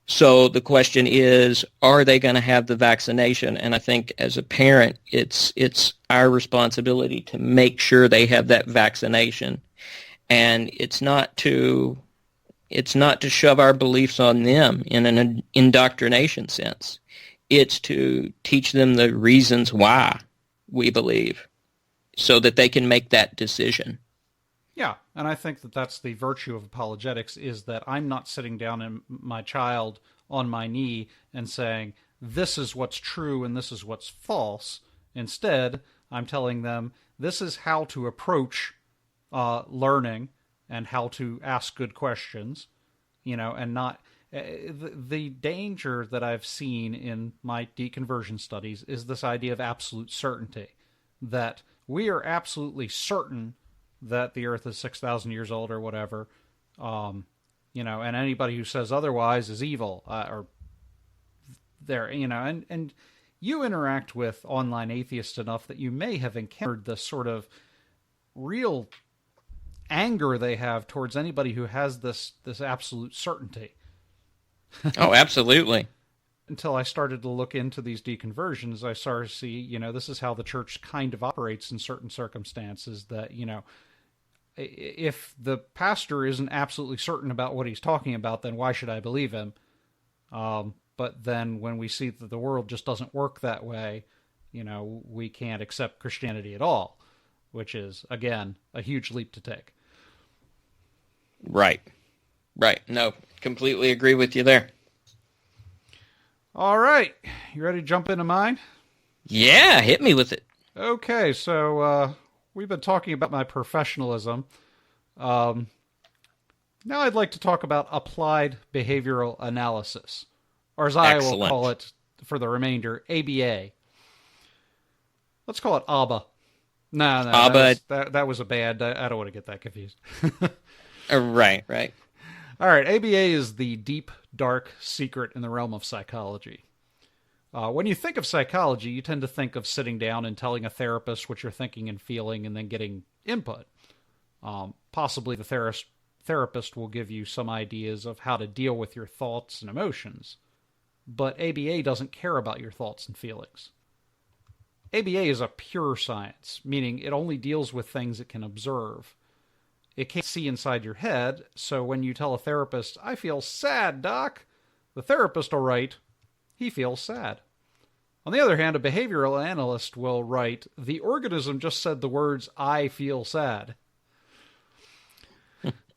Speaker 6: So the question is, are they going to have the vaccination? And I think as a parent, it's our responsibility to make sure they have that vaccination. And it's not to shove our beliefs on them in an indoctrination sense. It's to teach them the reasons why we believe so that they can make that decision.
Speaker 5: Yeah, and I think that that's the virtue of apologetics, is that I'm not sitting down in my child on my knee and saying, this is what's true and this is what's false. Instead, I'm telling them this is how to approach learning and how to ask good questions, and not... The danger that I've seen in my deconversion studies is this idea of absolute certainty, that we are absolutely certain that the Earth is 6,000 years old or whatever, and anybody who says otherwise is evil, or there, and you interact with online atheists enough that you may have encountered this sort of real anger they have towards anybody who has this absolute certainty.
Speaker 6: Oh, absolutely.
Speaker 5: Until I started to look into these deconversions, I started to see, this is how the church kind of operates in certain circumstances, that, if the pastor isn't absolutely certain about what he's talking about, then why should I believe him? But then when we see that the world just doesn't work that way, we can't accept Christianity at all, which is, again, a huge leap to take.
Speaker 6: Right. No, completely agree with you there.
Speaker 5: All right. You ready to jump into mine?
Speaker 6: Yeah, hit me with it.
Speaker 5: Okay, so we've been talking about my professionalism. Now I'd like to talk about applied behavioral analysis, or as I will call it for the remainder, ABA. Let's call it ABBA. No, ABBA. That was a bad... I don't want to get that confused.
Speaker 6: Right.
Speaker 5: All right, ABA is the deep, dark secret in the realm of psychology. When you think of psychology, you tend to think of sitting down and telling a therapist what you're thinking and feeling and then getting input. Possibly the therapist will give you some ideas of how to deal with your thoughts and emotions. But ABA doesn't care about your thoughts and feelings. ABA is a pure science, meaning it only deals with things it can observe. It can't see inside your head, so when you tell a therapist, I feel sad, doc, the therapist will write, he feels sad. On the other hand, a behavioral analyst will write, the organism just said the words, I feel sad.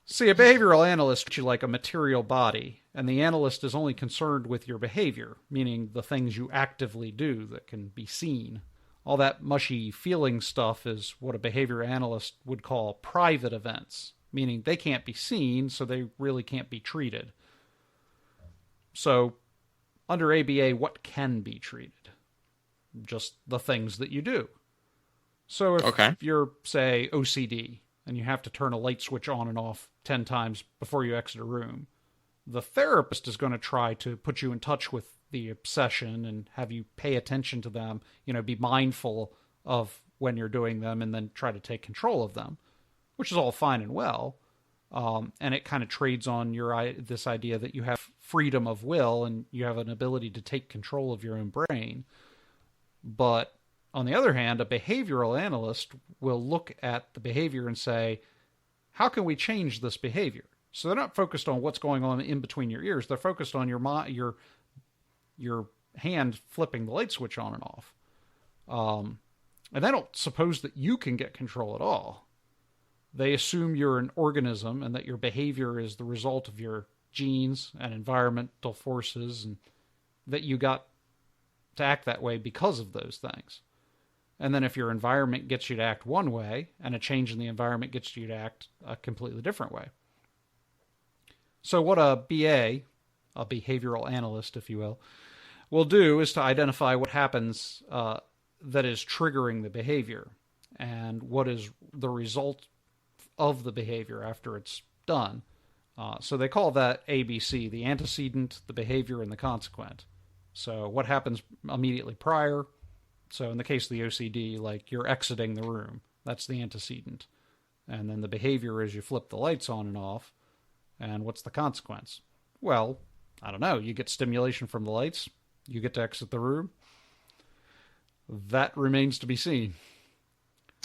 Speaker 5: See, a behavioral analyst treats you like a material body, and the analyst is only concerned with your behavior, meaning the things you actively do that can be seen. All that mushy feeling stuff is what a behavior analyst would call private events, meaning they can't be seen, so they really can't be treated. So, under ABA, what can be treated? Just the things that you do. So if you're, say, OCD, and you have to turn a light switch on and off 10 times before you exit a room, the therapist is going to try to put you in touch with the obsession and have you pay attention to them, be mindful of when you're doing them and then try to take control of them, which is all fine and well. And it kind of trades on this idea that you have freedom of will and you have an ability to take control of your own brain. But on the other hand, a behavioral analyst will look at the behavior and say, how can we change this behavior? So they're not focused on what's going on in between your ears. They're focused on your hand flipping the light switch on and off. And they don't suppose that you can get control at all. They assume you're an organism and that your behavior is the result of your genes and environmental forces, and that you got to act that way because of those things. And then if your environment gets you to act one way, and a change in the environment gets you to act a completely different way. So what a BA, a behavioral analyst, if you will do is to identify what happens that is triggering the behavior and what is the result of the behavior after it's done. So they call that ABC, the antecedent, the behavior, and the consequent. So what happens immediately prior? So in the case of the OCD, like you're exiting the room, that's the antecedent. And then the behavior is you flip the lights on and off. And what's the consequence? Well, I don't know. You get stimulation from the lights. You get to exit the room. That remains to be seen.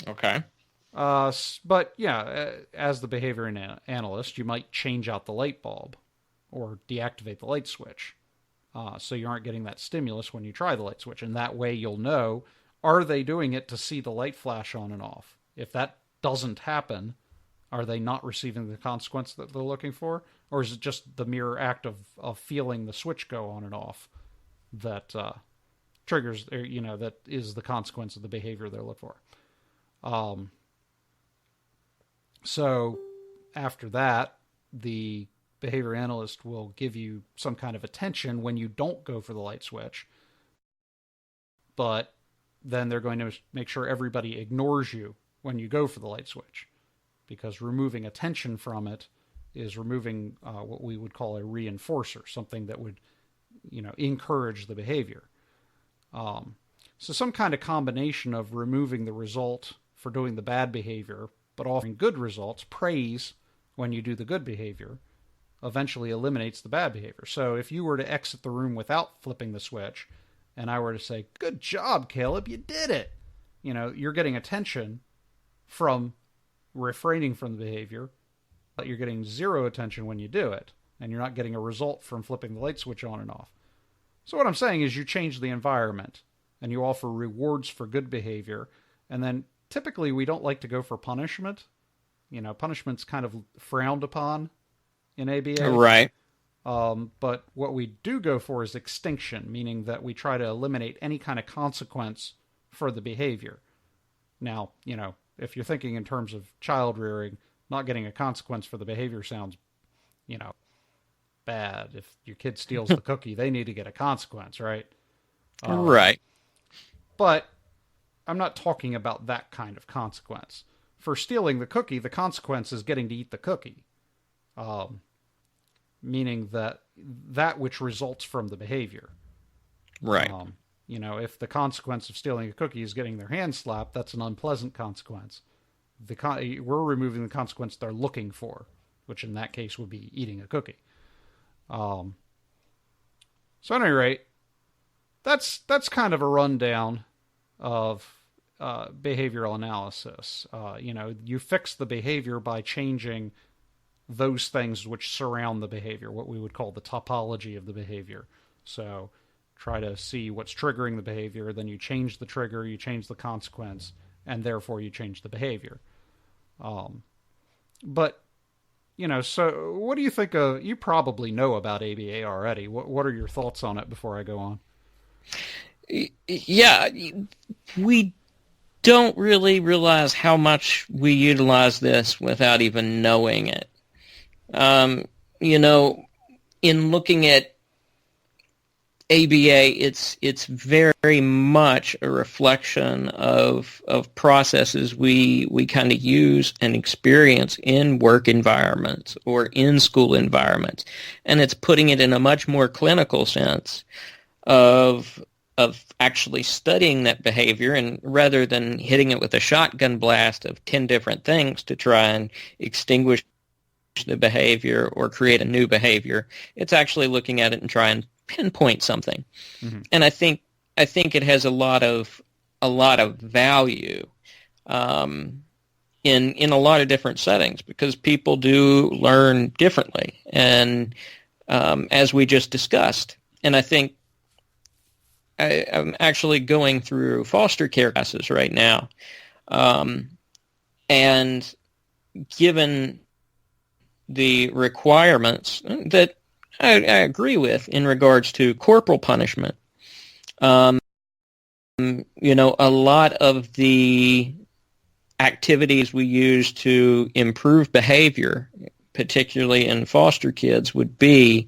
Speaker 6: Okay.
Speaker 5: But yeah, as the behavior analyst, you might change out the light bulb or deactivate the light switch. So you aren't getting that stimulus when you try the light switch. And that way you'll know, are they doing it to see the light flash on and off? If that doesn't happen, are they not receiving the consequence that they're looking for? Or is it just the mere act of feeling the switch go on and off that triggers, or, that is the consequence of the behavior they're looking for? So after that, the behavior analyst will give you some kind of attention when you don't go for the light switch. But then they're going to make sure everybody ignores you when you go for the light switch, because removing attention from it is removing what we would call a reinforcer, something that would, encourage the behavior. So some kind of combination of removing the result for doing the bad behavior, but offering good results, praise when you do the good behavior, eventually eliminates the bad behavior. So if you were to exit the room without flipping the switch, and I were to say, "Good job, Caleb, you did it," you're getting attention from refraining from the behavior, but you're getting zero attention when you do it, and you're not getting a result from flipping the light switch on and off. So what I'm saying is you change the environment, and you offer rewards for good behavior, and then typically we don't like to go for punishment. Punishment's kind of frowned upon in ABA.
Speaker 6: Right.
Speaker 5: But what we do go for is extinction, meaning that we try to eliminate any kind of consequence for the behavior. Now, if you're thinking in terms of child rearing, not getting a consequence for the behavior sounds, bad. If your kid steals the cookie, they need to get a consequence, right?
Speaker 6: Right.
Speaker 5: But I'm not talking about that kind of consequence. For stealing the cookie, the consequence is getting to eat the cookie. Meaning that which results from the behavior.
Speaker 6: Right.
Speaker 5: If the consequence of stealing a cookie is getting their hand slapped, that's an unpleasant consequence. We're removing the consequence they're looking for, which in that case would be eating a cookie. So at any rate, that's kind of a rundown of behavioral analysis. You fix the behavior by changing those things which surround the behavior, what we would call the topology of the behavior. So try to see what's triggering the behavior, then you change the trigger, you change the consequence, and therefore you change the behavior. But, so what do you think of, you probably know about ABA already. What are your thoughts on it before I go on?
Speaker 6: Yeah, we don't really realize how much we utilize this without even knowing it. In looking at ABA, it's very much a reflection of processes we kind of use and experience in work environments or in school environments, and it's putting it in a much more clinical sense of actually studying that behavior, and rather than hitting it with a shotgun blast of 10 different things to try and extinguish the behavior or create a new behavior, it's actually looking at it and trying to pinpoint something. Mm-hmm. And I think it has a lot of value in a lot of different settings, because people do learn differently, and as we just discussed. And I think I'm actually going through foster care classes right now, and given the requirements that I agree with in regards to corporal punishment, A lot of the activities we use to improve behavior, particularly in foster kids, would be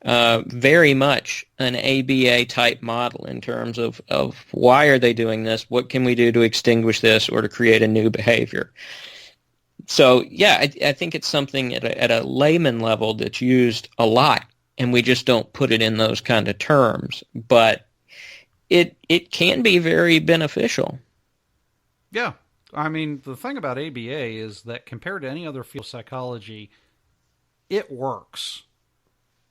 Speaker 6: very much an ABA type model in terms of why are they doing this, what can we do to extinguish this or to create a new behavior. So yeah, I think it's something at a layman level that's used a lot, and we just don't put it in those kind of terms, but it can be very beneficial.
Speaker 5: Yeah. I mean, the thing about ABA is that compared to any other field of psychology, it works.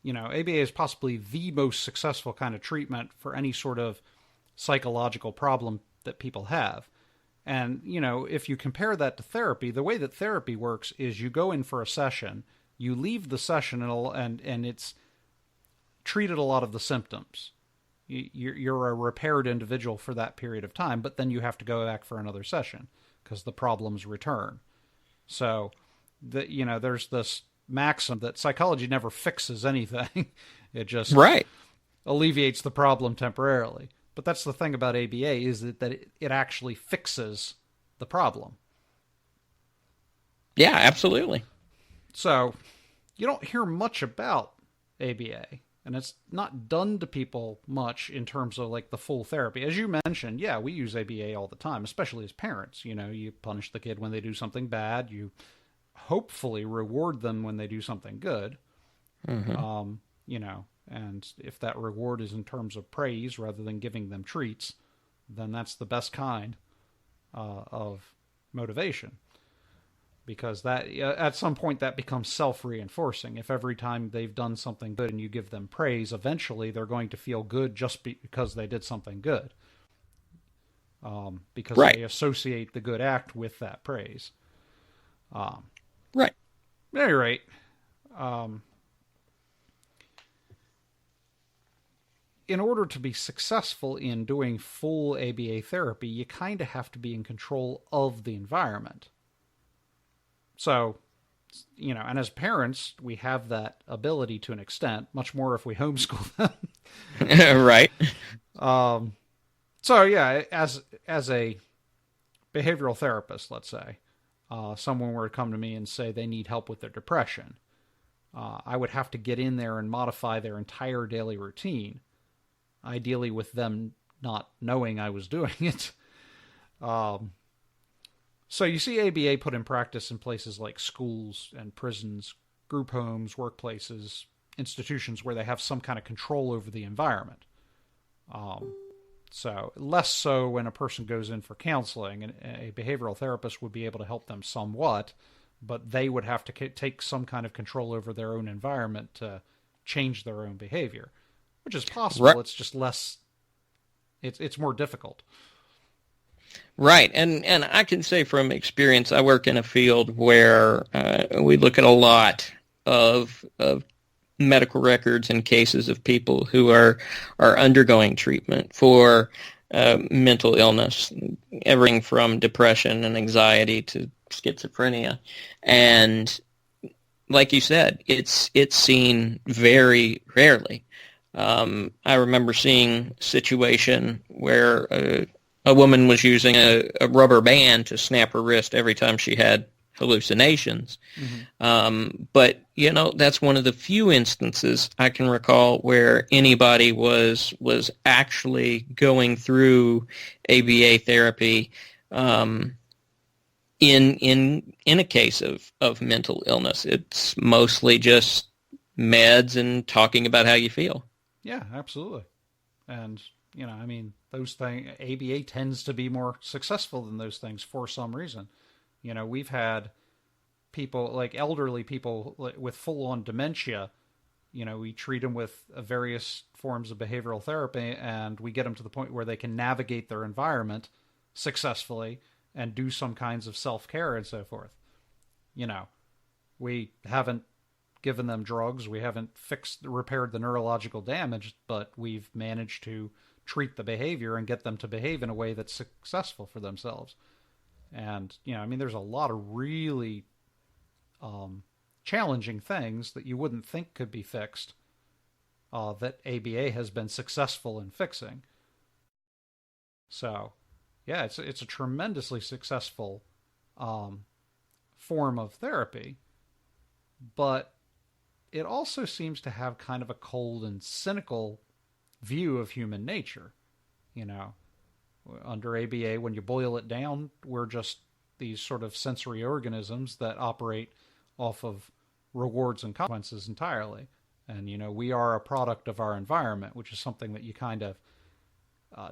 Speaker 5: ABA is possibly the most successful kind of treatment for any sort of psychological problem that people have. And, if you compare that to therapy, the way that therapy works is you go in for a session, you leave the session, and it's treated a lot of the symptoms. You're a repaired individual for that period of time, but then you have to go back for another session because the problems return. So, there's this maxim that psychology never fixes anything. It just alleviates the problem temporarily. But that's the thing about ABA, is that it actually fixes the problem.
Speaker 6: Yeah, absolutely.
Speaker 5: So you don't hear much about ABA, and it's not done to people much in terms of like the full therapy. As you mentioned, yeah, we use ABA all the time, especially as parents. You punish the kid when they do something bad. You hopefully reward them when they do something good.
Speaker 6: Mm-hmm.
Speaker 5: And if that reward is in terms of praise rather than giving them treats, then that's the best kind of motivation. Because that at some point that becomes self-reinforcing. If every time they've done something good and you give them praise, eventually they're going to feel good just because they did something good. Because they associate the good act with that praise.
Speaker 6: Right.
Speaker 5: At any rate, in order to be successful in doing full ABA therapy, you kind of have to be in control of the environment. So, and as parents, we have that ability to an extent, much more if we homeschool them.
Speaker 6: Right.
Speaker 5: So yeah, as a behavioral therapist, let's say, someone were to come to me and say they need help with their depression, I would have to get in there and modify their entire daily routine, ideally with them not knowing I was doing it. So you see ABA put in practice in places like schools and prisons, group homes, workplaces, institutions where they have some kind of control over the environment. So less so when a person goes in for counseling, and a behavioral therapist would be able to help them somewhat, but they would have to take some kind of control over their own environment to change their own behavior, which is possible. Right. It's just less. It's more difficult.
Speaker 6: Right, and I can say from experience, I work in a field where we look at a lot of medical records and cases of people who are undergoing treatment for mental illness, everything from depression and anxiety to schizophrenia. And like you said, it's seen very rarely. I remember seeing a situation where a woman was using a rubber band to snap her wrist every time she had hallucinations. Mm-hmm. But, that's one of the few instances I can recall where anybody was actually going through ABA therapy in a case of mental illness. It's mostly just meds and talking about how you feel.
Speaker 5: Yeah, absolutely. And, those things, ABA tends to be more successful than those things for some reason. We've had people, like elderly people with full-on dementia, we treat them with various forms of behavioral therapy, and we get them to the point where they can navigate their environment successfully and do some kinds of self-care and so forth. We haven't given them drugs, we haven't repaired the neurological damage, but we've managed to treat the behavior and get them to behave in a way that's successful for themselves. And, there's a lot of really challenging things that you wouldn't think could be fixed that ABA has been successful in fixing. So, yeah, it's a tremendously successful form of therapy, but it also seems to have kind of a cold and cynical view of human nature. You know, under ABA, when you boil it down, we're just these sort of sensory organisms that operate off of rewards and consequences entirely. And, you know, we are a product of our environment, which is something that you kind of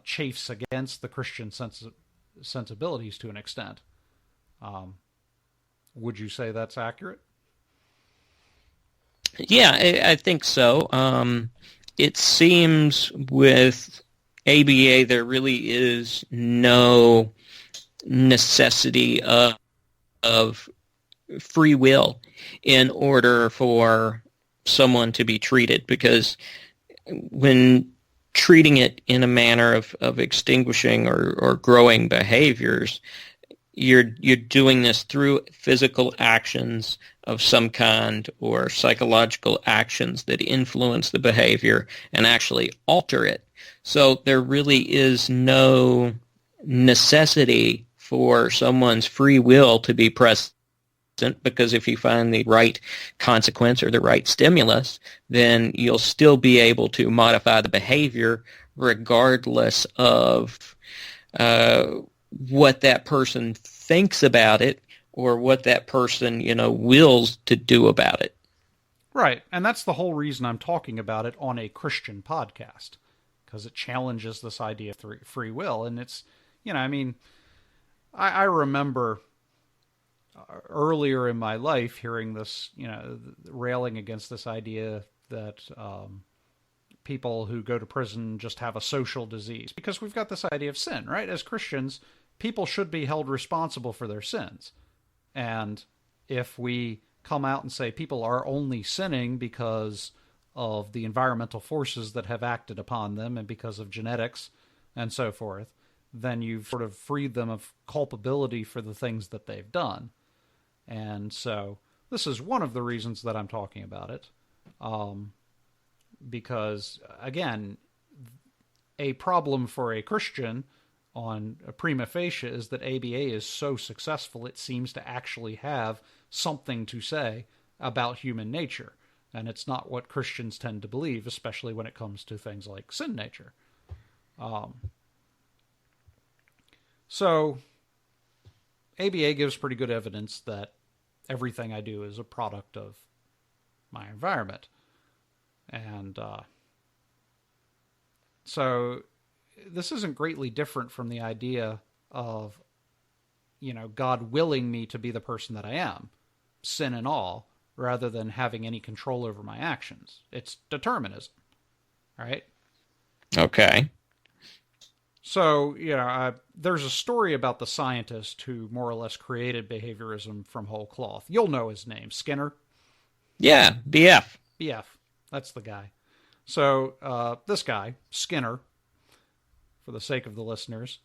Speaker 5: chafes against the Christian sensibilities to an extent. Would you say that's accurate?
Speaker 6: Yeah, I think so. It seems with ABA there really is no necessity of free will in order for someone to be treated, because when treating it in a manner of extinguishing or growing behaviors, you're doing this through physical actions of some kind or psychological actions that influence the behavior and actually alter it. So there really is no necessity for someone's free will to be present, because if you find the right consequence or the right stimulus, then you'll still be able to modify the behavior regardless of what that person thinks about it or what that person, wills to do about it.
Speaker 5: Right. And that's the whole reason I'm talking about it on a Christian podcast, because it challenges this idea of free will. And it's, I remember earlier in my life hearing this, railing against this idea that people who go to prison just have a social disease, because we've got this idea of sin, right? As Christians, people should be held responsible for their sins. And if we come out and say people are only sinning because of the environmental forces that have acted upon them and because of genetics and so forth, then you've sort of freed them of culpability for the things that they've done. And so this is one of the reasons that I'm talking about it. Because, again, a problem for a Christian on a prima facie is that ABA is so successful it seems to actually have something to say about human nature. And it's not what Christians tend to believe, especially when it comes to things like sin nature. So ABA gives pretty good evidence that everything I do is a product of my environment. And so this isn't greatly different from the idea of, God willing me to be the person that I am, sin and all, rather than having any control over my actions. It's determinism, right?
Speaker 6: Okay.
Speaker 5: So, there's a story about the scientist who more or less created behaviorism from whole cloth. You'll know his name, Skinner.
Speaker 6: Yeah, BF.
Speaker 5: BF, that's the guy. So, this guy, Skinner, for the sake of the listeners,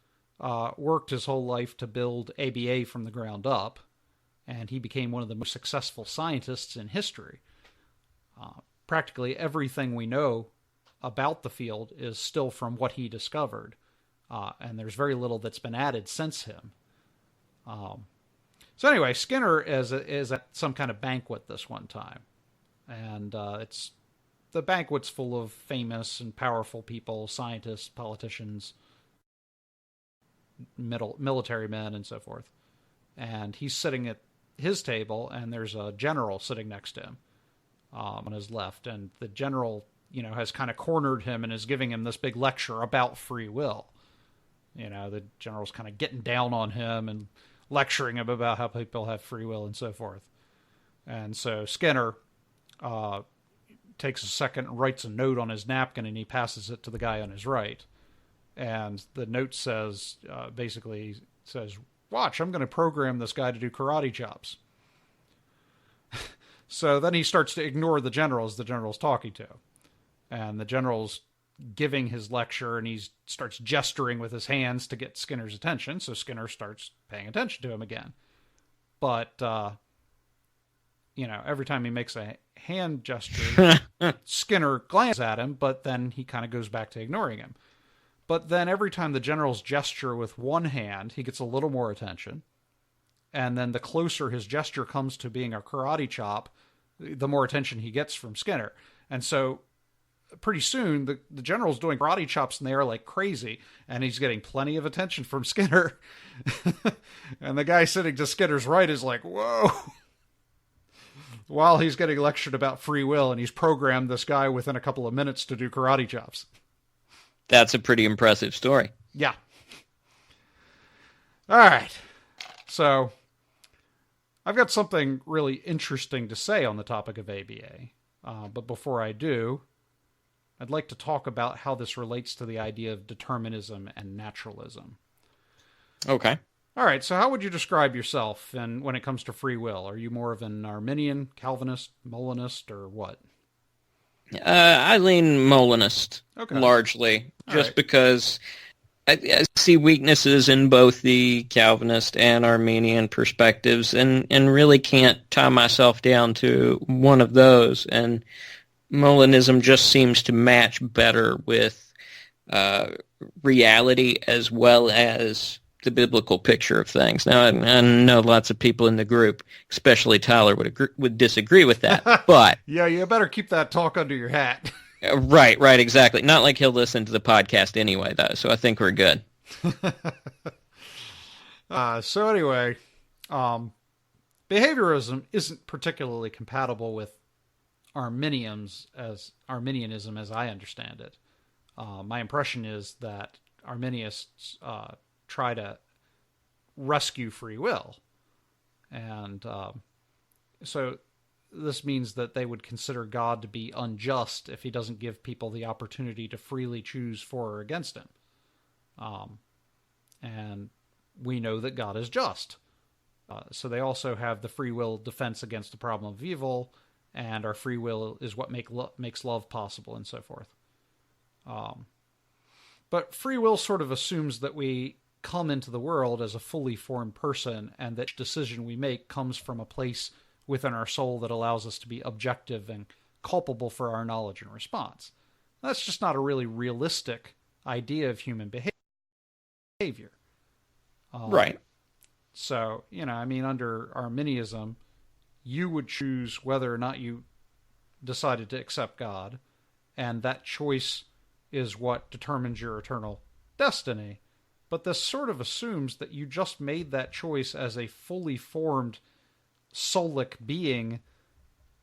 Speaker 5: worked his whole life to build ABA from the ground up, and he became one of the most successful scientists in history. Practically everything we know about the field is still from what he discovered, and there's very little that's been added since him. So anyway, Skinner is at some kind of banquet this one time, and the banquet's full of famous and powerful people, scientists, politicians, military men, and so forth. And he's sitting at his table, and there's a general sitting next to him on his left. And the general, has kind of cornered him and is giving him this big lecture about free will. The general's kind of getting down on him and lecturing him about how people have free will and so forth. And so Skinner takes a second and writes a note on his napkin, and he passes it to the guy on his right. And the note says, basically says, "Watch, I'm going to program this guy to do karate chops." So then he starts to ignore the generals the general's talking to. And the general's giving his lecture, and he starts gesturing with his hands to get Skinner's attention. So Skinner starts paying attention to him again. But, every time he makes a hand gesture, Skinner glances at him, but then he kind of goes back to ignoring him. But then every time the generals gesture with one hand, he gets a little more attention. And then the closer his gesture comes to being a karate chop, the more attention he gets from Skinner. And so pretty soon the general's doing karate chops in the air like crazy, and he's getting plenty of attention from Skinner. And the guy sitting to Skinner's right is like, whoa. While he's getting lectured about free will, and he's programmed this guy within a couple of minutes to do karate chops.
Speaker 6: That's a pretty impressive story.
Speaker 5: Yeah. All right. So I've got something really interesting to say on the topic of ABA. But before I do, I'd like to talk about how this relates to the idea of determinism and naturalism.
Speaker 6: Okay.
Speaker 5: All right, so how would you describe yourself when it comes to free will? Are you more of an Arminian, Calvinist, Molinist, or what?
Speaker 6: I lean Molinist, largely, just because I see weaknesses in both the Calvinist and Arminian perspectives, and really can't tie myself down to one of those. And Molinism just seems to match better with reality as well as the biblical picture of things. Now, I know lots of people in the group, especially Tyler, would disagree with that, but...
Speaker 5: Yeah, you better keep that talk under your hat.
Speaker 6: Right, exactly. Not like he'll listen to the podcast anyway, though, so I think we're good.
Speaker 5: So anyway, behaviorism isn't particularly compatible with Arminianism as I understand it. My impression is that Arminians try to rescue free will. And so this means that they would consider God to be unjust if he doesn't give people the opportunity to freely choose for or against him. And we know that God is just. So they also have the free will defense against the problem of evil, and our free will is what makes love possible, and so forth. But free will sort of assumes that we come into the world as a fully formed person, and that decision we make comes from a place within our soul that allows us to be objective and culpable for our knowledge and response. That's just not a really realistic idea of human behavior.
Speaker 6: Right.
Speaker 5: So, under Arminianism, you would choose whether or not you decided to accept God, and that choice is what determines your eternal destiny. But this sort of assumes that you just made that choice as a fully formed soulic being,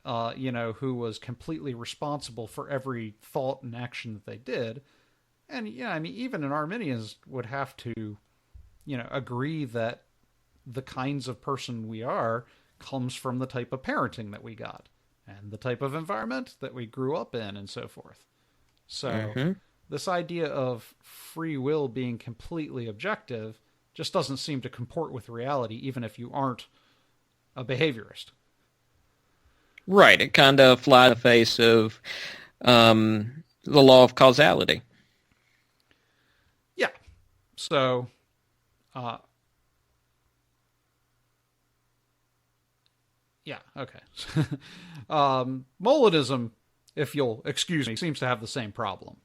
Speaker 5: who was completely responsible for every thought and action that they did. And, even an Arminian would have to, agree that the kinds of person we are comes from the type of parenting that we got and the type of environment that we grew up in and so forth. So this idea of free will being completely objective just doesn't seem to comport with reality, even if you aren't a behaviorist.
Speaker 6: Right. It kind of flies in the face of the law of causality.
Speaker 5: Yeah. So, yeah, okay. Molinism, if you'll excuse me, seems to have the same problem.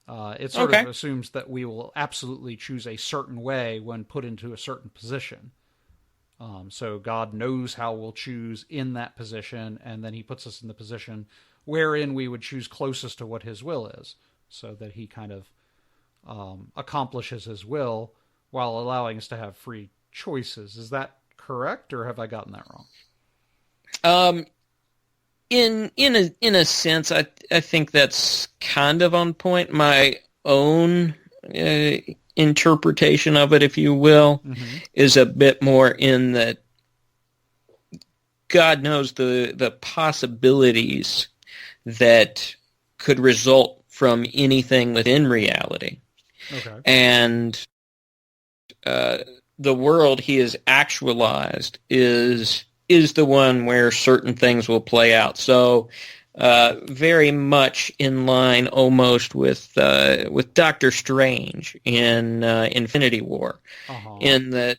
Speaker 5: It sort of assumes that we will absolutely choose a certain way when put into a certain position. So God knows how we'll choose in that position, and then he puts us in the position wherein we would choose closest to what his will is, so that he kind of accomplishes his will while allowing us to have free choices. Is that correct, or have I gotten that wrong?
Speaker 6: In a sense, I think that's kind of on point. My own interpretation of it, if you will, is a bit more in that God knows the possibilities that could result from anything within reality.
Speaker 5: Okay.
Speaker 6: And the world he has actualized is the one where certain things will play out. So very much in line almost with Doctor Strange in Infinity War, in that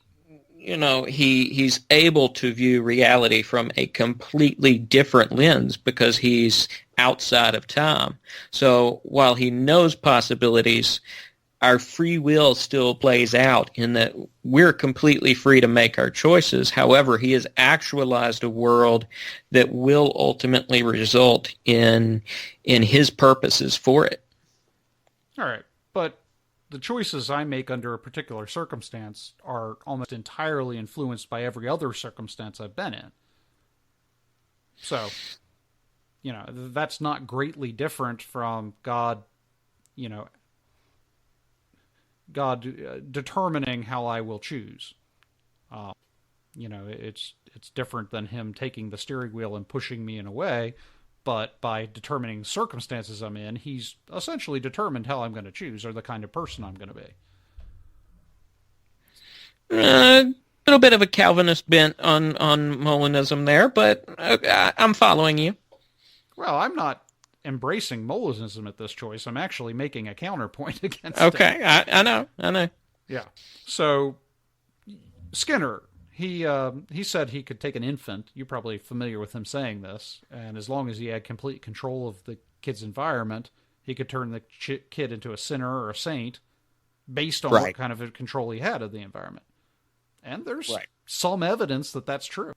Speaker 6: he's able to view reality from a completely different lens because he's outside of time. So while he knows possibilities, our free will still plays out in that we're completely free to make our choices. However, he has actualized a world that will ultimately result in his purposes for it.
Speaker 5: All right, but the choices I make under a particular circumstance are almost entirely influenced by every other circumstance I've been in. So, that's not greatly different from God, determining how I will choose. It's different than him taking the steering wheel and pushing me in a way, but by determining circumstances I'm in, he's essentially determined how I'm going to choose or the kind of person I'm going to be.
Speaker 6: A little bit of a Calvinist bent on Molinism there, but I'm following you.
Speaker 5: Well, I'm not embracing Molinism at this choice. I'm actually making a counterpoint against it.
Speaker 6: Okay, I know.
Speaker 5: Yeah. So Skinner, he said he could take an infant. You're probably familiar with him saying this. And as long as he had complete control of the kid's environment, he could turn the kid into a sinner or a saint based on what kind of control he had of the environment. And there's some evidence that that's true.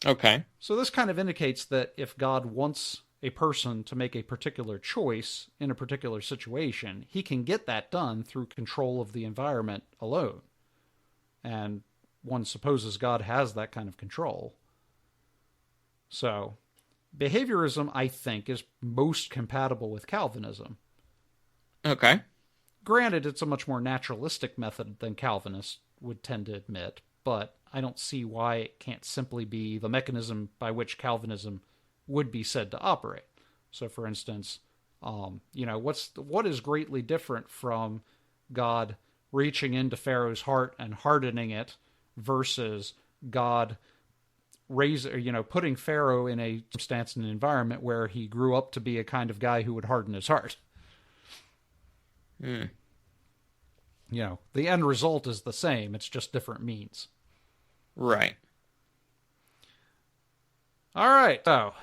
Speaker 6: Okay.
Speaker 5: So this kind of indicates that if God wants a person to make a particular choice in a particular situation, he can get that done through control of the environment alone. And one supposes God has that kind of control. So, behaviorism, I think, is most compatible with Calvinism.
Speaker 6: Okay.
Speaker 5: Granted, it's a much more naturalistic method than Calvinists would tend to admit, but I don't see why it can't simply be the mechanism by which Calvinism would be said to operate. So, for instance, what is greatly different from God reaching into Pharaoh's heart and hardening it versus God putting Pharaoh in a circumstance and an environment where he grew up to be a kind of guy who would harden his heart. The end result is the same. It's just different means.
Speaker 6: Right.
Speaker 5: All right. So,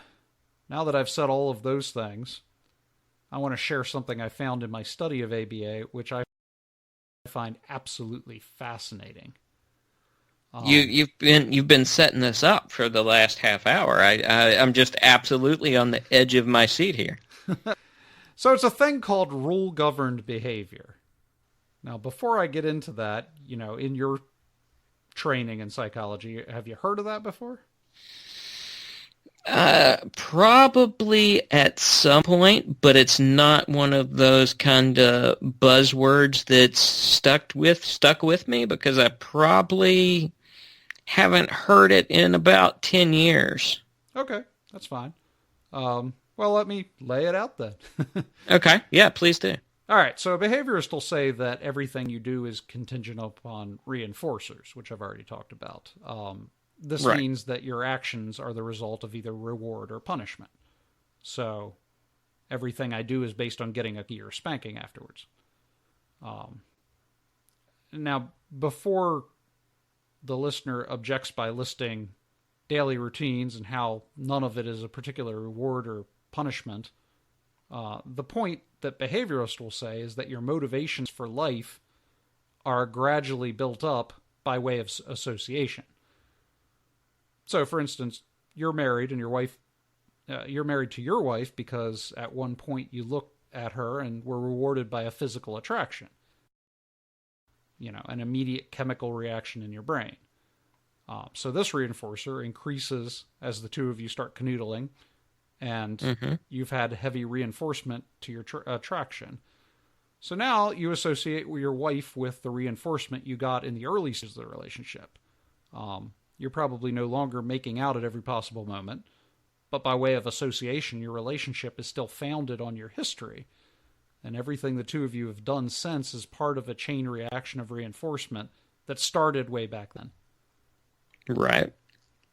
Speaker 5: now that I've said all of those things, I want to share something I found in my study of ABA, which I find absolutely fascinating.
Speaker 6: You've been setting this up for the last half hour. I'm just absolutely on the edge of my seat here.
Speaker 5: So it's a thing called rule-governed behavior. Now, before I get into that, in your training in psychology, have you heard of that before?
Speaker 6: Probably at some point, but it's not one of those kind of buzzwords that's stuck with me because I probably haven't heard it in about 10 years.
Speaker 5: Okay, that's fine. Well, let me lay it out then.
Speaker 6: Okay, yeah, please do.
Speaker 5: All right, so behaviorists will say that everything you do is contingent upon reinforcers, which I've already talked about. This means that your actions are the result of either reward or punishment. So everything I do is based on getting a key or spanking afterwards. Now, before the listener objects by listing daily routines and how none of it is a particular reward or punishment, the point that behaviorists will say is that your motivations for life are gradually built up by way of association. So, for instance, you're married and you're married to your wife because at one point you looked at her and were rewarded by a physical attraction. An immediate chemical reaction in your brain. So this reinforcer increases as the two of you start canoodling, and you've had heavy reinforcement to your attraction. So now you associate your wife with the reinforcement you got in the early stages of the relationship. You're probably no longer making out at every possible moment, but by way of association, your relationship is still founded on your history. And everything the two of you have done since is part of a chain reaction of reinforcement that started way back then.
Speaker 6: Right.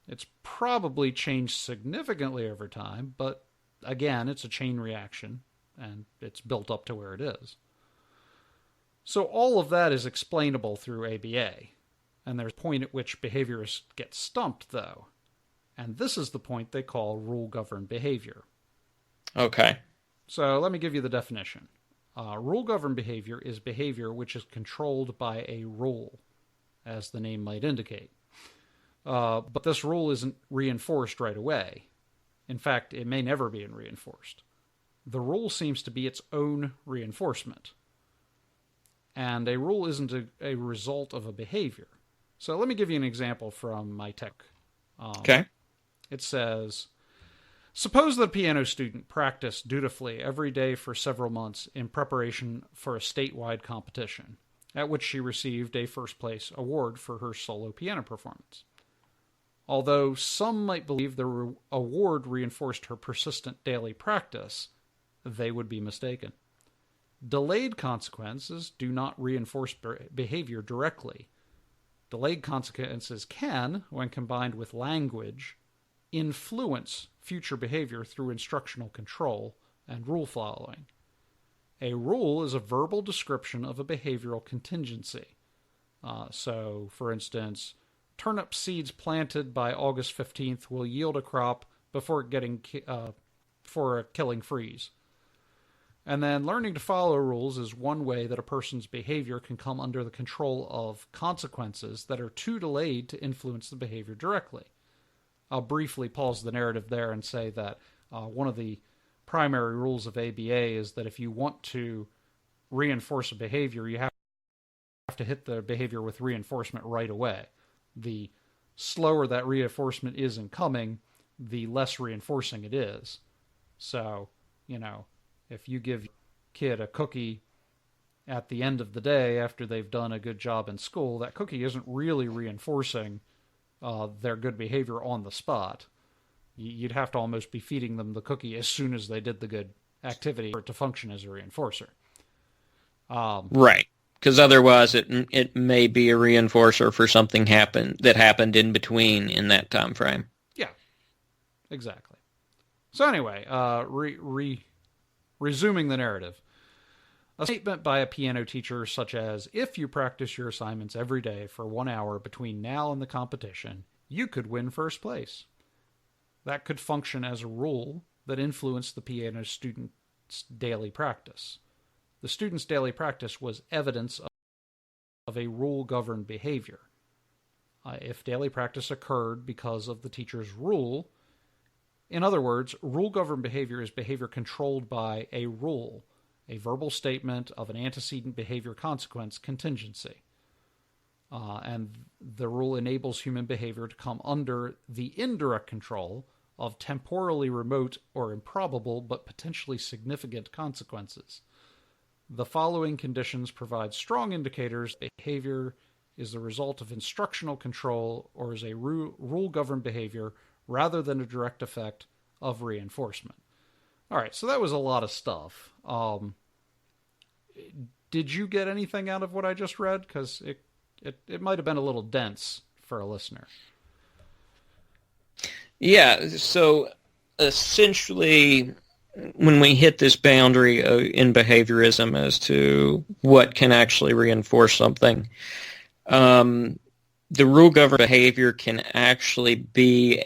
Speaker 5: It's probably changed significantly over time, but again, it's a chain reaction, and it's built up to where it is. So all of that is explainable through ABA. And there's a point at which behaviorists get stumped, though. And this is the point they call rule-governed behavior.
Speaker 6: Okay.
Speaker 5: So let me give you the definition. Rule-governed behavior is behavior which is controlled by a rule, as the name might indicate. But this rule isn't reinforced right away. In fact, it may never be reinforced. The rule seems to be its own reinforcement. And a rule isn't a result of a behavior. So let me give you an example from my tech.
Speaker 6: Okay.
Speaker 5: It says, suppose that a piano student practiced dutifully every day for several months in preparation for a statewide competition, at which she received a first-place award for her solo piano performance. Although some might believe the award reinforced her persistent daily practice, they would be mistaken. Delayed consequences do not reinforce behavior directly. Delayed consequences can, when combined with language, influence future behavior through instructional control and rule following. A rule is a verbal description of a behavioral contingency. So, for instance, turnip seeds planted by August 15th will yield a crop before a killing freeze. And then learning to follow rules is one way that a person's behavior can come under the control of consequences that are too delayed to influence the behavior directly. I'll briefly pause the narrative there and say that one of the primary rules of ABA is that if you want to reinforce a behavior, you have to hit the behavior with reinforcement right away. The slower that reinforcement is in coming, the less reinforcing it is. So, if you give a kid a cookie at the end of the day after they've done a good job in school, that cookie isn't really reinforcing their good behavior on the spot. You'd have to almost be feeding them the cookie as soon as they did the good activity for it to function as a reinforcer.
Speaker 6: Right. Because otherwise it may be a reinforcer for something that happened in between in that time frame.
Speaker 5: Yeah, exactly. So anyway, resuming the narrative. A statement by a piano teacher such as, if you practice your assignments every day for 1 hour between now and the competition, you could win first place. That could function as a rule that influenced the piano student's daily practice. The student's daily practice was evidence of a rule-governed behavior. If daily practice occurred because of the teacher's rule, in other words, rule-governed behavior is behavior controlled by a rule, a verbal statement of an antecedent behavior consequence contingency. And the rule enables human behavior to come under the indirect control of temporally remote or improbable but potentially significant consequences. The following conditions provide strong indicators behavior is the result of instructional control or is a rule-governed behavior rather than a direct effect of reinforcement. All right, so that was a lot of stuff. Did you get anything out of what I just read? Because it might have been a little dense for a listener.
Speaker 6: Yeah, so essentially, when we hit this boundary in behaviorism as to what can actually reinforce something, the rule-governed behavior can actually be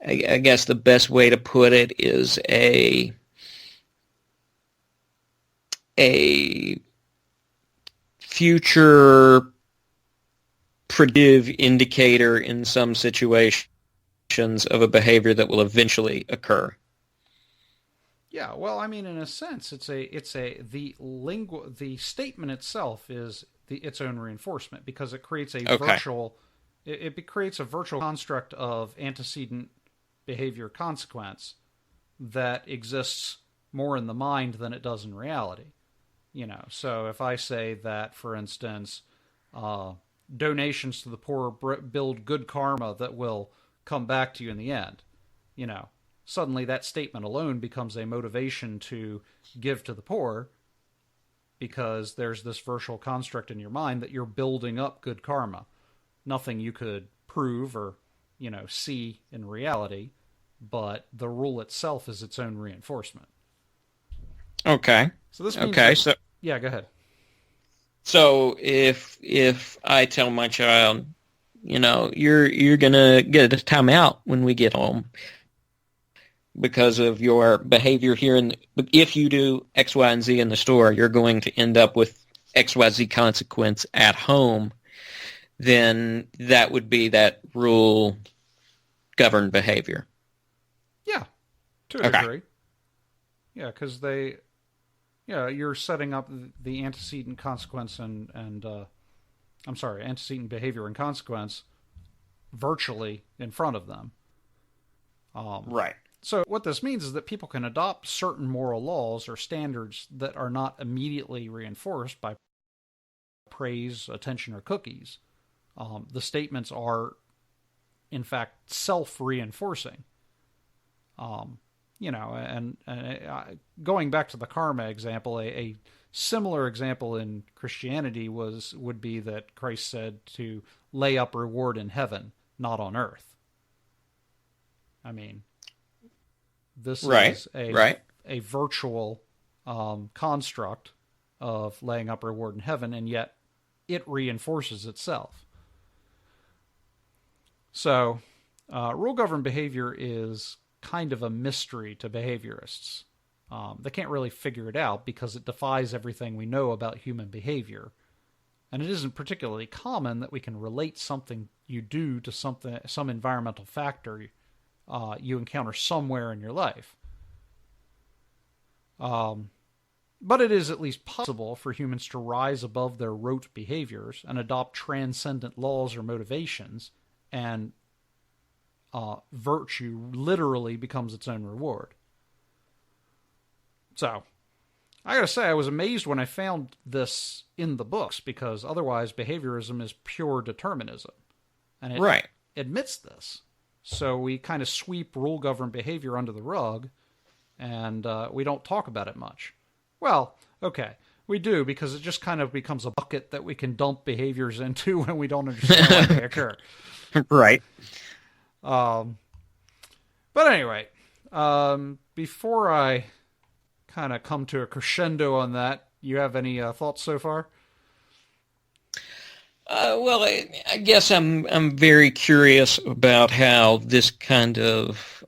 Speaker 6: I guess the best way to put it is a future predictive indicator in some situations of a behavior that will eventually occur.
Speaker 5: Yeah, well, I mean, in a sense, the statement itself is its own reinforcement because it creates a virtual, it creates a virtual construct of antecedent behavior consequence that exists more in the mind than it does in reality. So if I say that, for instance, donations to the poor build good karma that will come back to you in the end, suddenly that statement alone becomes a motivation to give to the poor because there's this virtual construct in your mind that you're building up good karma. Nothing you could prove or, see in reality, but the rule itself is its own reinforcement.
Speaker 6: Okay.
Speaker 5: So this means yeah, go ahead.
Speaker 6: So if I tell my child, you're gonna get a timeout when we get home, because of your behavior here. If you do X, Y, and Z in the store, you're going to end up with X, Y, Z consequence at home. Then that would be that rule governed behavior.
Speaker 5: Yeah, to a degree. Yeah, because you're setting up the antecedent consequence antecedent behavior and consequence virtually in front of them.
Speaker 6: Right.
Speaker 5: So what this means is that people can adopt certain moral laws or standards that are not immediately reinforced by praise, attention, or cookies. The statements are, in fact, self-reinforcing. And going back to the karma example, a similar example in Christianity would be that Christ said to lay up reward in heaven, not on earth. I mean, this is a virtual construct of laying up reward in heaven, and yet it reinforces itself. So, rule-governed behavior is kind of a mystery to behaviorists. They can't really figure it out because it defies everything we know about human behavior. And it isn't particularly common that we can relate something you do to some environmental factor you encounter somewhere in your life. But it is at least possible for humans to rise above their rote behaviors and adopt transcendent laws or motivations, and virtue literally becomes its own reward. So, I gotta say, I was amazed when I found this in the books, because otherwise behaviorism is pure determinism. And it admits this. So we kind of sweep rule-governed behavior under the rug, and we don't talk about it much. Well, okay, we do, because it just kind of becomes a bucket that we can dump behaviors into when we don't understand why they occur.
Speaker 6: Right.
Speaker 5: But anyway, before I kind of come to a crescendo on that, you have any thoughts so far?
Speaker 6: Well, I guess I'm very curious about how this kind of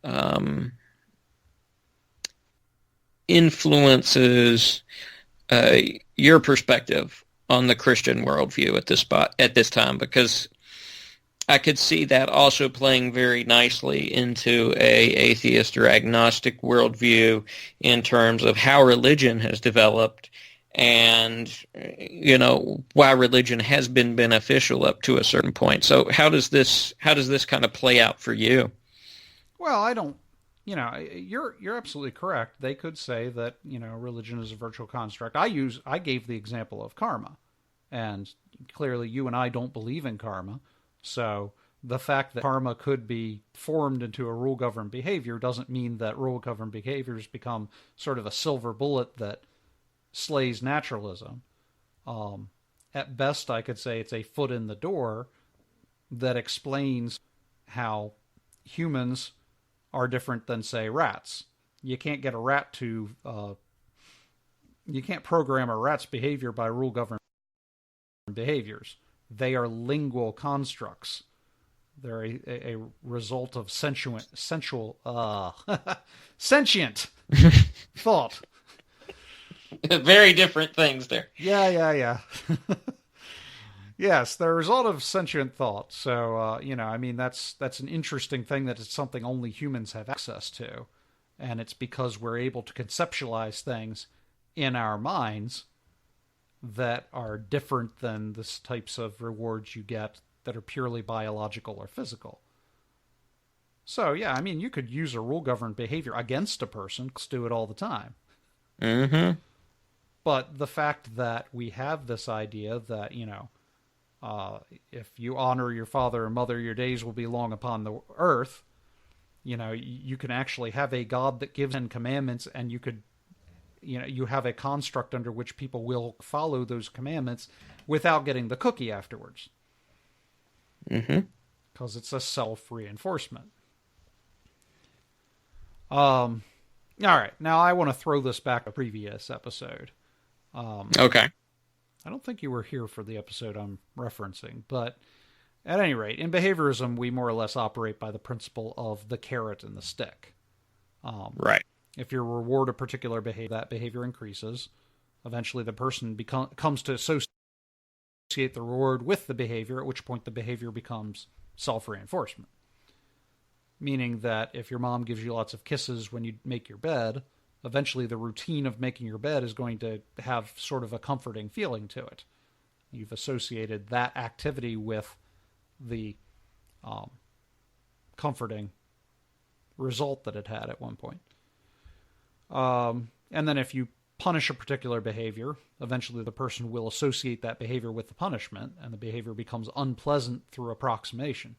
Speaker 6: influences your perspective on the Christian worldview at this time, because I could see that also playing very nicely into a atheist or agnostic worldview in terms of how religion has developed, and why religion has been beneficial up to a certain point. So how does this kind of play out for you?
Speaker 5: Well, I don't. You're absolutely correct. They could say that religion is a virtual construct. I gave the example of karma, and clearly you and I don't believe in karma. So the fact that karma could be formed into a rule-governed behavior doesn't mean that rule-governed behaviors become sort of a silver bullet that slays naturalism. At best, I could say it's a foot in the door that explains how humans are different than, say, rats. You can't get a rat to... you can't program a rat's behavior by rule-governed behaviors. They are lingual constructs. They're a result of sentient thought.
Speaker 6: Very different things there.
Speaker 5: Yeah. Yes, they're a result of sentient thought. So, that's an interesting thing, that it's something only humans have access to. And it's because we're able to conceptualize things in our minds that are different than the types of rewards you get that are purely biological or physical. So, yeah, you could use a rule-governed behavior against a person. Let's do it all the time.
Speaker 6: Mm-hmm.
Speaker 5: But the fact that we have this idea that, if you honor your father and mother, your days will be long upon the earth, you can actually have a God that gives 10 commandments, and you could you have a construct under which people will follow those commandments without getting the cookie afterwards.
Speaker 6: Mm-hmm.
Speaker 5: Because it's a self-reinforcement. All right. Now I want to throw this back to a previous episode.
Speaker 6: Okay.
Speaker 5: I don't think you were here for the episode I'm referencing, but at any rate, in behaviorism, we more or less operate by the principle of the carrot and the stick.
Speaker 6: Right.
Speaker 5: If you reward a particular behavior, that behavior increases. Eventually, the person comes to associate the reward with the behavior, at which point the behavior becomes self-reinforcement. Meaning that if your mom gives you lots of kisses when you make your bed, eventually the routine of making your bed is going to have sort of a comforting feeling to it. You've associated that activity with the comforting result that it had at one point. And then if you punish a particular behavior, eventually the person will associate that behavior with the punishment, and the behavior becomes unpleasant through approximation.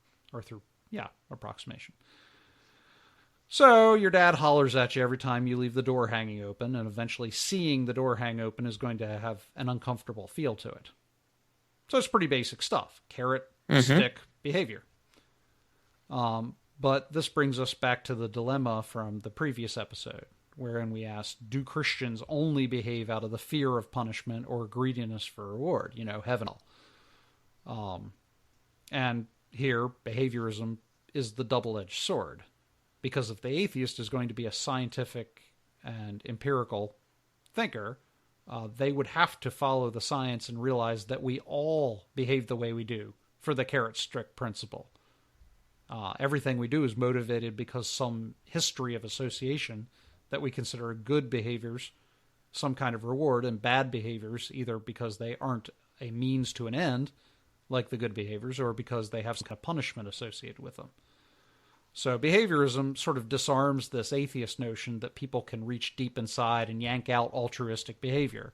Speaker 5: Approximation. So your dad hollers at you every time you leave the door hanging open, and eventually seeing the door hang open is going to have an uncomfortable feel to it. So it's pretty basic stuff. Carrot, stick, behavior. But this brings us back to the dilemma from the previous episode, wherein we asked, do Christians only behave out of the fear of punishment or greediness for reward? Heaven. And here, behaviorism is the double-edged sword. Because if the atheist is going to be a scientific and empirical thinker, they would have to follow the science and realize that we all behave the way we do for the carrot-stick principle. Everything we do is motivated because some history of association that we consider good behaviors, some kind of reward, and bad behaviors, either because they aren't a means to an end, like the good behaviors, or because they have some kind of punishment associated with them. So behaviorism sort of disarms this atheist notion that people can reach deep inside and yank out altruistic behavior.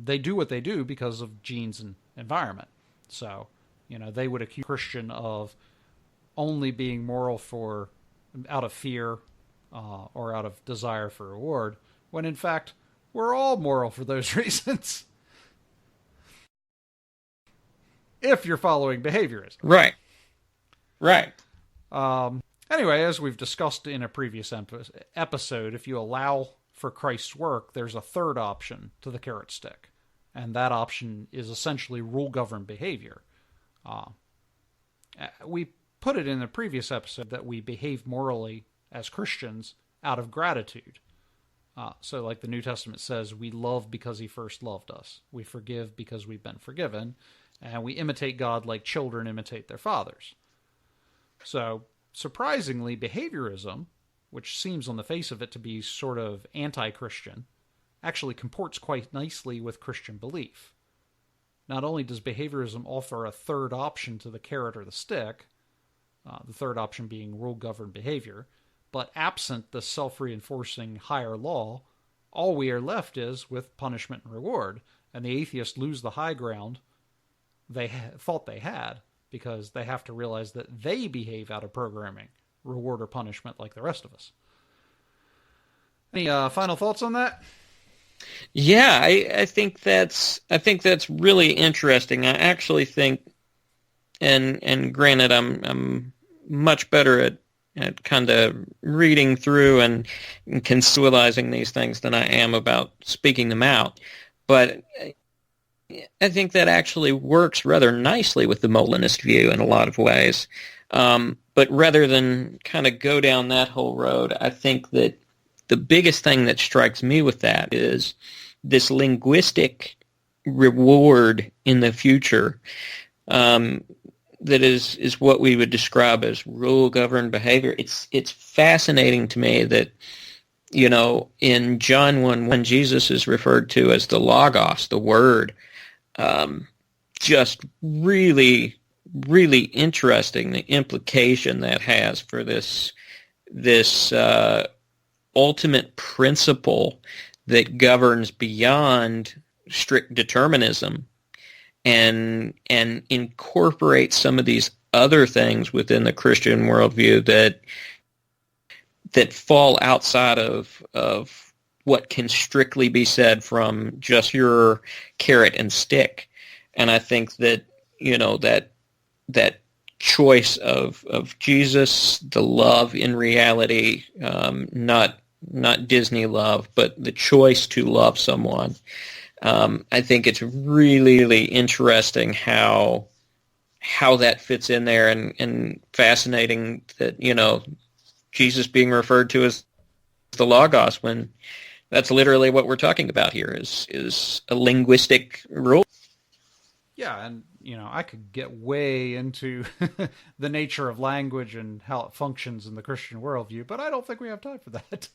Speaker 5: They do what they do because of genes and environment. So, they would accuse a Christian of only being moral out of fear or out of desire for reward, when in fact, we're all moral for those reasons. If you're following behaviorism.
Speaker 6: Right.
Speaker 5: Anyway, as we've discussed in a previous episode, if you allow for Christ's work, there's a third option to the carrot stick. And that option is essentially rule-governed behavior. We put it in the previous episode that we behave morally as Christians out of gratitude. So like the New Testament says, we love because he first loved us. We forgive because we've been forgiven. And we imitate God like children imitate their fathers. So, surprisingly, behaviorism, which seems on the face of it to be sort of anti-Christian, actually comports quite nicely with Christian belief. Not only does behaviorism offer a third option to the carrot or the stick, the third option being rule-governed behavior, but absent the self-reinforcing higher law, all we are left is with punishment and reward, and the atheists lose the high ground they thought they had, because they have to realize that they behave out of programming, reward or punishment, like the rest of us. Any final thoughts on that?
Speaker 6: Yeah, I think that's really interesting. I actually think, and granted, I'm much better at kind of reading through and conceptualizing these things than I am about speaking them out, but I think that actually works rather nicely with the Molinist view in a lot of ways. But rather than kind of go down that whole road, I think that the biggest thing that strikes me with that is this linguistic reward in the future that is what we would describe as rule-governed behavior. It's fascinating to me that, in John 1:1, Jesus is referred to as the Logos, the Word. Just really, really interesting, the implication that has for this ultimate principle that governs beyond strict determinism and incorporates some of these other things within the Christian worldview that fall outside of what can strictly be said from just your carrot and stick. And I think that, that choice of Jesus, the love in reality, not Disney love, but the choice to love someone. I think it's really, really interesting how that fits in there, and fascinating that, Jesus being referred to as the Logos when that's literally what we're talking about here is a linguistic rule.
Speaker 5: Yeah, and I could get way into the nature of language and how it functions in the Christian worldview, but I don't think we have time for that.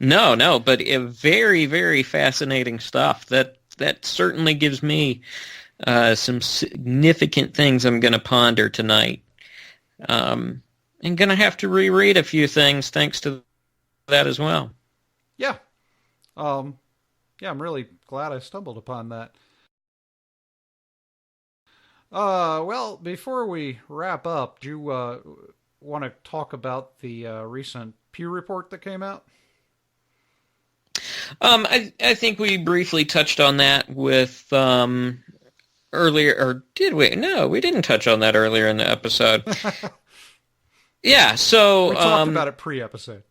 Speaker 6: No, but very, very fascinating stuff. That certainly gives me some significant things I'm going to ponder tonight. I'm going to have to reread a few things thanks to that as well.
Speaker 5: Yeah. I'm really glad I stumbled upon that. Well, before we wrap up, do you want to talk about the recent Pew report that came out?
Speaker 6: I think we briefly touched on that with earlier, or did we? No, we didn't touch on that earlier in the episode. Yeah, so...
Speaker 5: We talked about it pre-episode.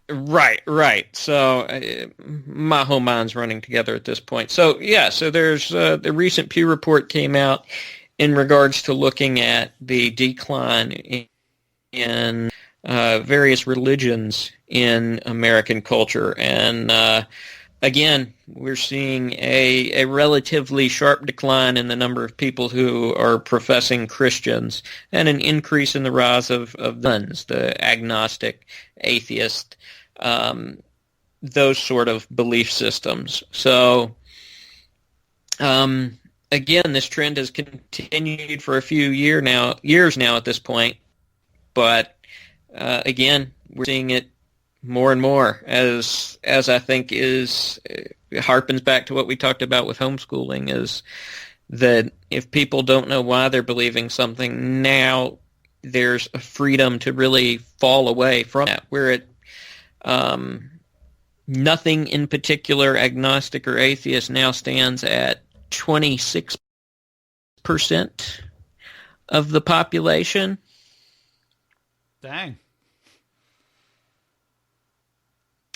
Speaker 6: Right. So my whole mind's running together at this point. So, yeah, so there's the recent Pew report came out in regards to looking at the decline in various religions in American culture. And again, we're seeing a relatively sharp decline in the number of people who are professing Christians and an increase in the rise of nuns, the agnostic, atheist, those sort of belief systems. So, again, this trend has continued for a few years now at this point. But again, we're seeing it more and more as I think harpens back to what we talked about with homeschooling, is that if people don't know why they're believing something, now there's a freedom to really fall away from that. Where it nothing in particular, agnostic or atheist, now stands at 26% of the population.
Speaker 5: Dang.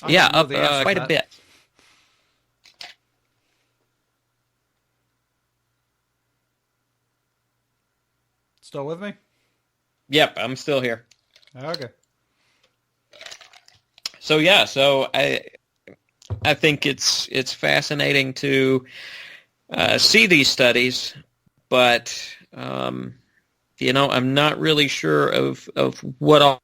Speaker 6: Yeah, up quite a bit.
Speaker 5: Still with me?
Speaker 6: Yep, I'm still here.
Speaker 5: Okay.
Speaker 6: So yeah, I think it's fascinating to see these studies, but I'm not really sure of what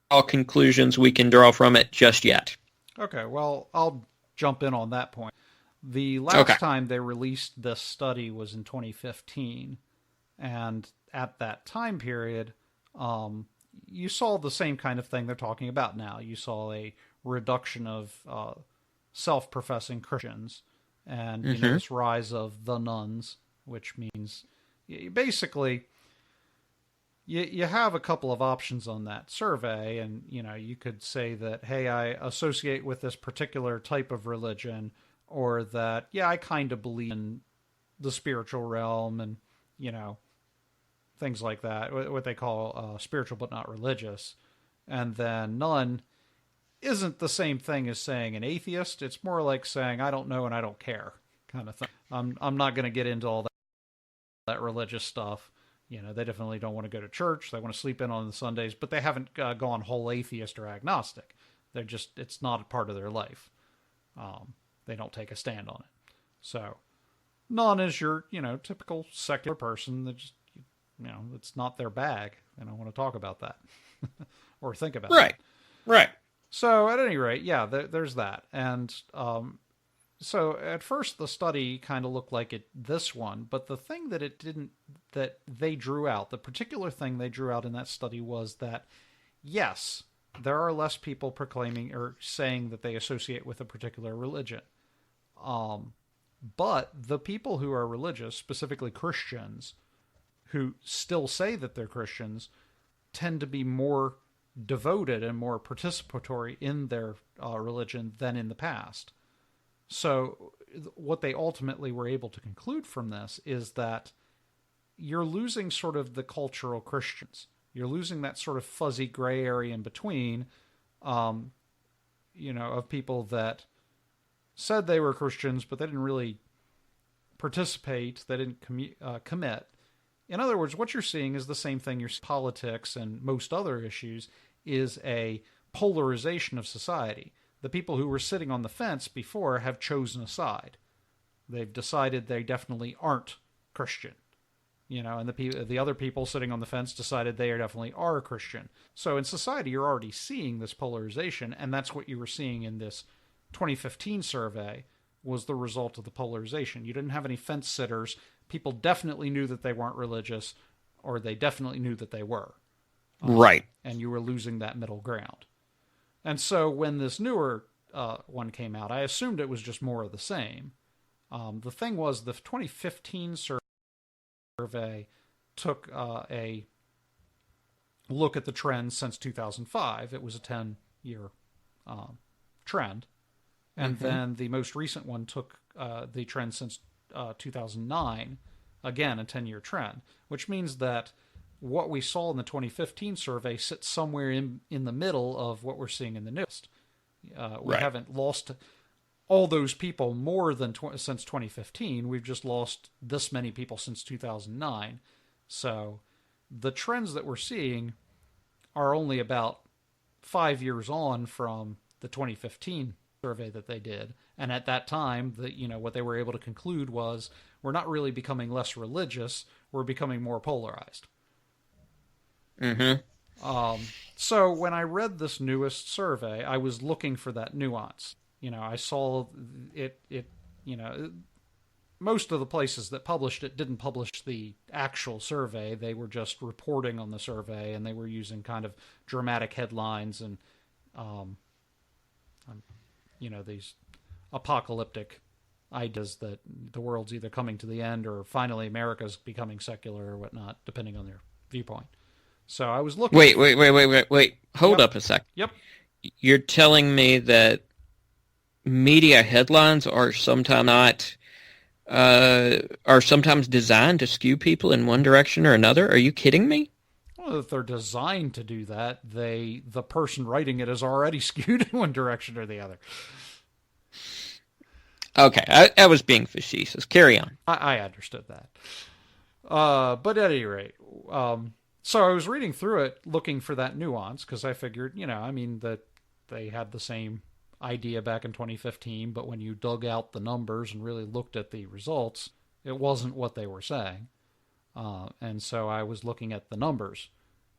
Speaker 6: all conclusions we can draw from it just yet.
Speaker 5: Okay, well, I'll jump in on that point. The last time they released this study was in 2015, and at that time period, you saw the same kind of thing they're talking about now. You saw a reduction of self-professing Christians, and this rise of the nuns, which means basically you have a couple of options on that survey, and you could say that, hey, I associate with this particular type of religion, or that, yeah, I kind of believe in the spiritual realm, and things like that, what they call spiritual but not religious. And then none isn't the same thing as saying an atheist. It's more like saying I don't know and I don't care kind of thing. I'm not going to get into all that religious stuff. They definitely don't want to go to church. They want to sleep in on the Sundays, but they haven't gone whole atheist or agnostic. It's not a part of their life. They don't take a stand on it. So none is your, typical secular person that just, it's not their bag. They don't want to talk about that or think about it.
Speaker 6: Right.
Speaker 5: So at any rate, yeah, there's that. And so at first the study kind of looked like this one, but the thing that they drew out, the particular thing they drew out in that study was that, yes, there are less people proclaiming or saying that they associate with a particular religion. But the people who are religious, specifically Christians, who still say that they're Christians, tend to be more devoted and more participatory in their religion than in the past. So what they ultimately were able to conclude from this is that you're losing sort of the cultural Christians. You're losing that sort of fuzzy gray area in between, of people that said they were Christians, but they didn't really participate. They didn't commit. In other words, what you're seeing is the same thing. Your politics and most other issues is a polarization of society. the people who were sitting on the fence before have chosen a side. They've decided they definitely aren't Christian. And the other people sitting on the fence decided they definitely are Christian. So in society, you're already seeing this polarization, and that's what you were seeing in this 2015 survey, was the result of the polarization. You didn't have any fence sitters. People definitely knew that they weren't religious, or they definitely knew that they were.
Speaker 6: Right.
Speaker 5: And you were losing that middle ground. And so when this newer one came out, I assumed it was just more of the same. The thing was, the 2015 survey took a look at the trends since 2005. It was a 10-year trend. And then the most recent one took the trend since 2009, again, a 10-year trend, which means that what we saw in the 2015 survey sits somewhere in the middle of what we're seeing in the newest. We haven't lost all those people more than since 2015. We've just lost this many people since 2009. So the trends that we're seeing are only about 5 years on from the 2015 survey that they did. And at that time, what they were able to conclude was, we're not really becoming less religious, we're becoming more polarized. So when I read this newest survey, I was looking for that nuance. I saw it, most of the places that published it didn't publish the actual survey. They were just reporting on the survey, and they were using kind of dramatic headlines and, these apocalyptic ideas that the world's either coming to the end or finally America's becoming secular or whatnot, depending on their viewpoint. So I was looking...
Speaker 6: Wait. Hold up a sec.
Speaker 5: Yep.
Speaker 6: You're telling me that media headlines are sometimes designed to skew people in one direction or another? Are you kidding me?
Speaker 5: Well, if they're designed to do that, the person writing it is already skewed in one direction or the other.
Speaker 6: Okay, I was being facetious. Carry on.
Speaker 5: I understood that. But at any rate, so I was reading through it looking for that nuance, because I figured, that they had the same idea back in 2015, but when you dug out the numbers and really looked at the results, it wasn't what they were saying. And so I was looking at the numbers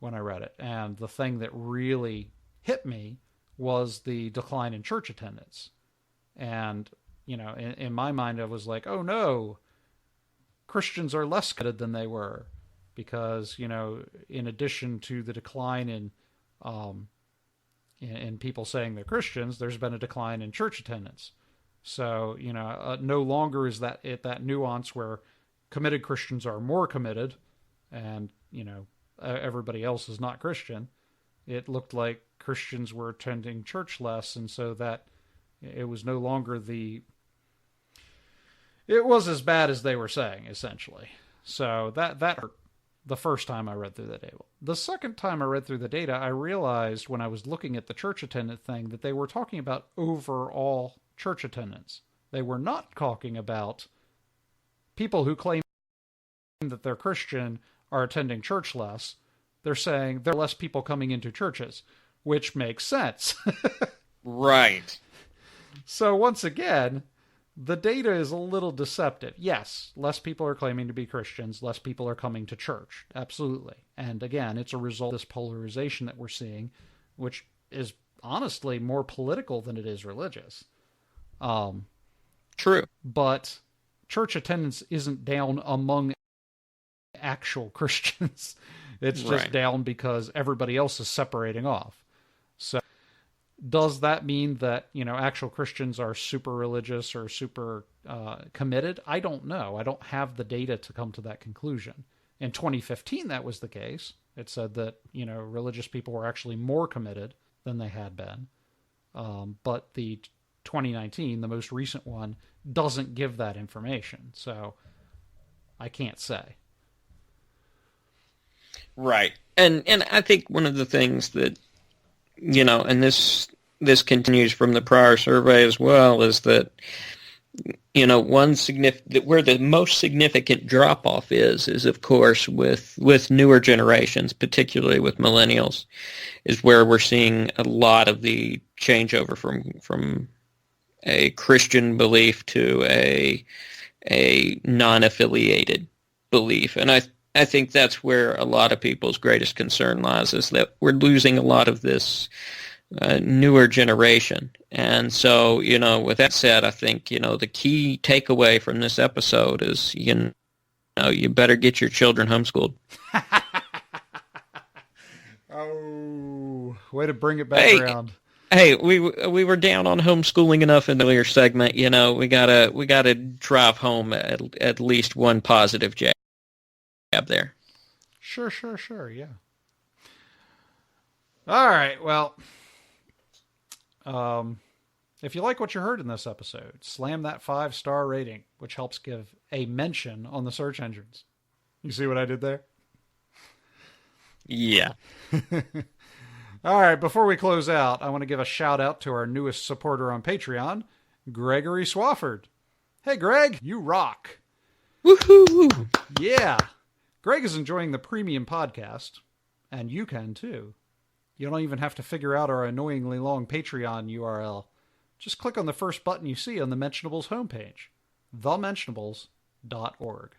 Speaker 5: when I read it. And the thing that really hit me was the decline in church attendance. And, in my mind, I was like, oh no, Christians are less committed than they were. Because, in addition to the decline in people saying they're Christians, there's been a decline in church attendance. So, no longer is that nuance where committed Christians are more committed and, everybody else is not Christian. It looked like Christians were attending church less, and so that it was no longer it was as bad as they were saying, essentially. So that hurt the first time I read through the data. The second time I read through the data, I realized when I was looking at the church attendance thing that they were talking about overall church attendance. They were not talking about people who claim that they're Christian are attending church less. They're saying there are less people coming into churches, which makes sense.
Speaker 6: Right.
Speaker 5: So once again, the data is a little deceptive. Yes, less people are claiming to be Christians, less people are coming to church. Absolutely. And again, it's a result of this polarization that we're seeing, which is honestly more political than it is religious.
Speaker 6: True.
Speaker 5: But church attendance isn't down among actual Christians. It's just down because everybody else is separating off. So does that mean that, actual Christians are super religious or super committed? I don't know. I don't have the data to come to that conclusion. In 2015, that was the case. It said that, religious people were actually more committed than they had been. But the 2019, the most recent one, doesn't give that information. So I can't say.
Speaker 6: Right. And I think one of the things that, and this continues from the prior survey as well, is that where the most significant drop off is of course with newer generations, particularly with millennials, is where we're seeing a lot of the changeover from a Christian belief to a non-affiliated belief. And I think that's where a lot of people's greatest concern lies, is that we're losing a lot of this newer generation. And so, with that said, I think, the key takeaway from this episode is, you better get your children homeschooled.
Speaker 5: Oh, way to bring it back around.
Speaker 6: Hey, we were down on homeschooling enough in the earlier segment. We gotta drive home at least one positive jab there.
Speaker 5: Sure, yeah. All right, well, if you like what you heard in this episode, slam that 5-star rating, which helps give a mention on the search engines. You see what I did there?
Speaker 6: Yeah.
Speaker 5: All right, before we close out, I want to give a shout out to our newest supporter on Patreon, Gregory Swafford. Hey, Greg, you rock.
Speaker 6: Woohoo!
Speaker 5: Yeah. Greg is enjoying the premium podcast, and you can too. You don't even have to figure out our annoyingly long Patreon URL. Just click on the first button you see on the Mentionables homepage, thementionables.org.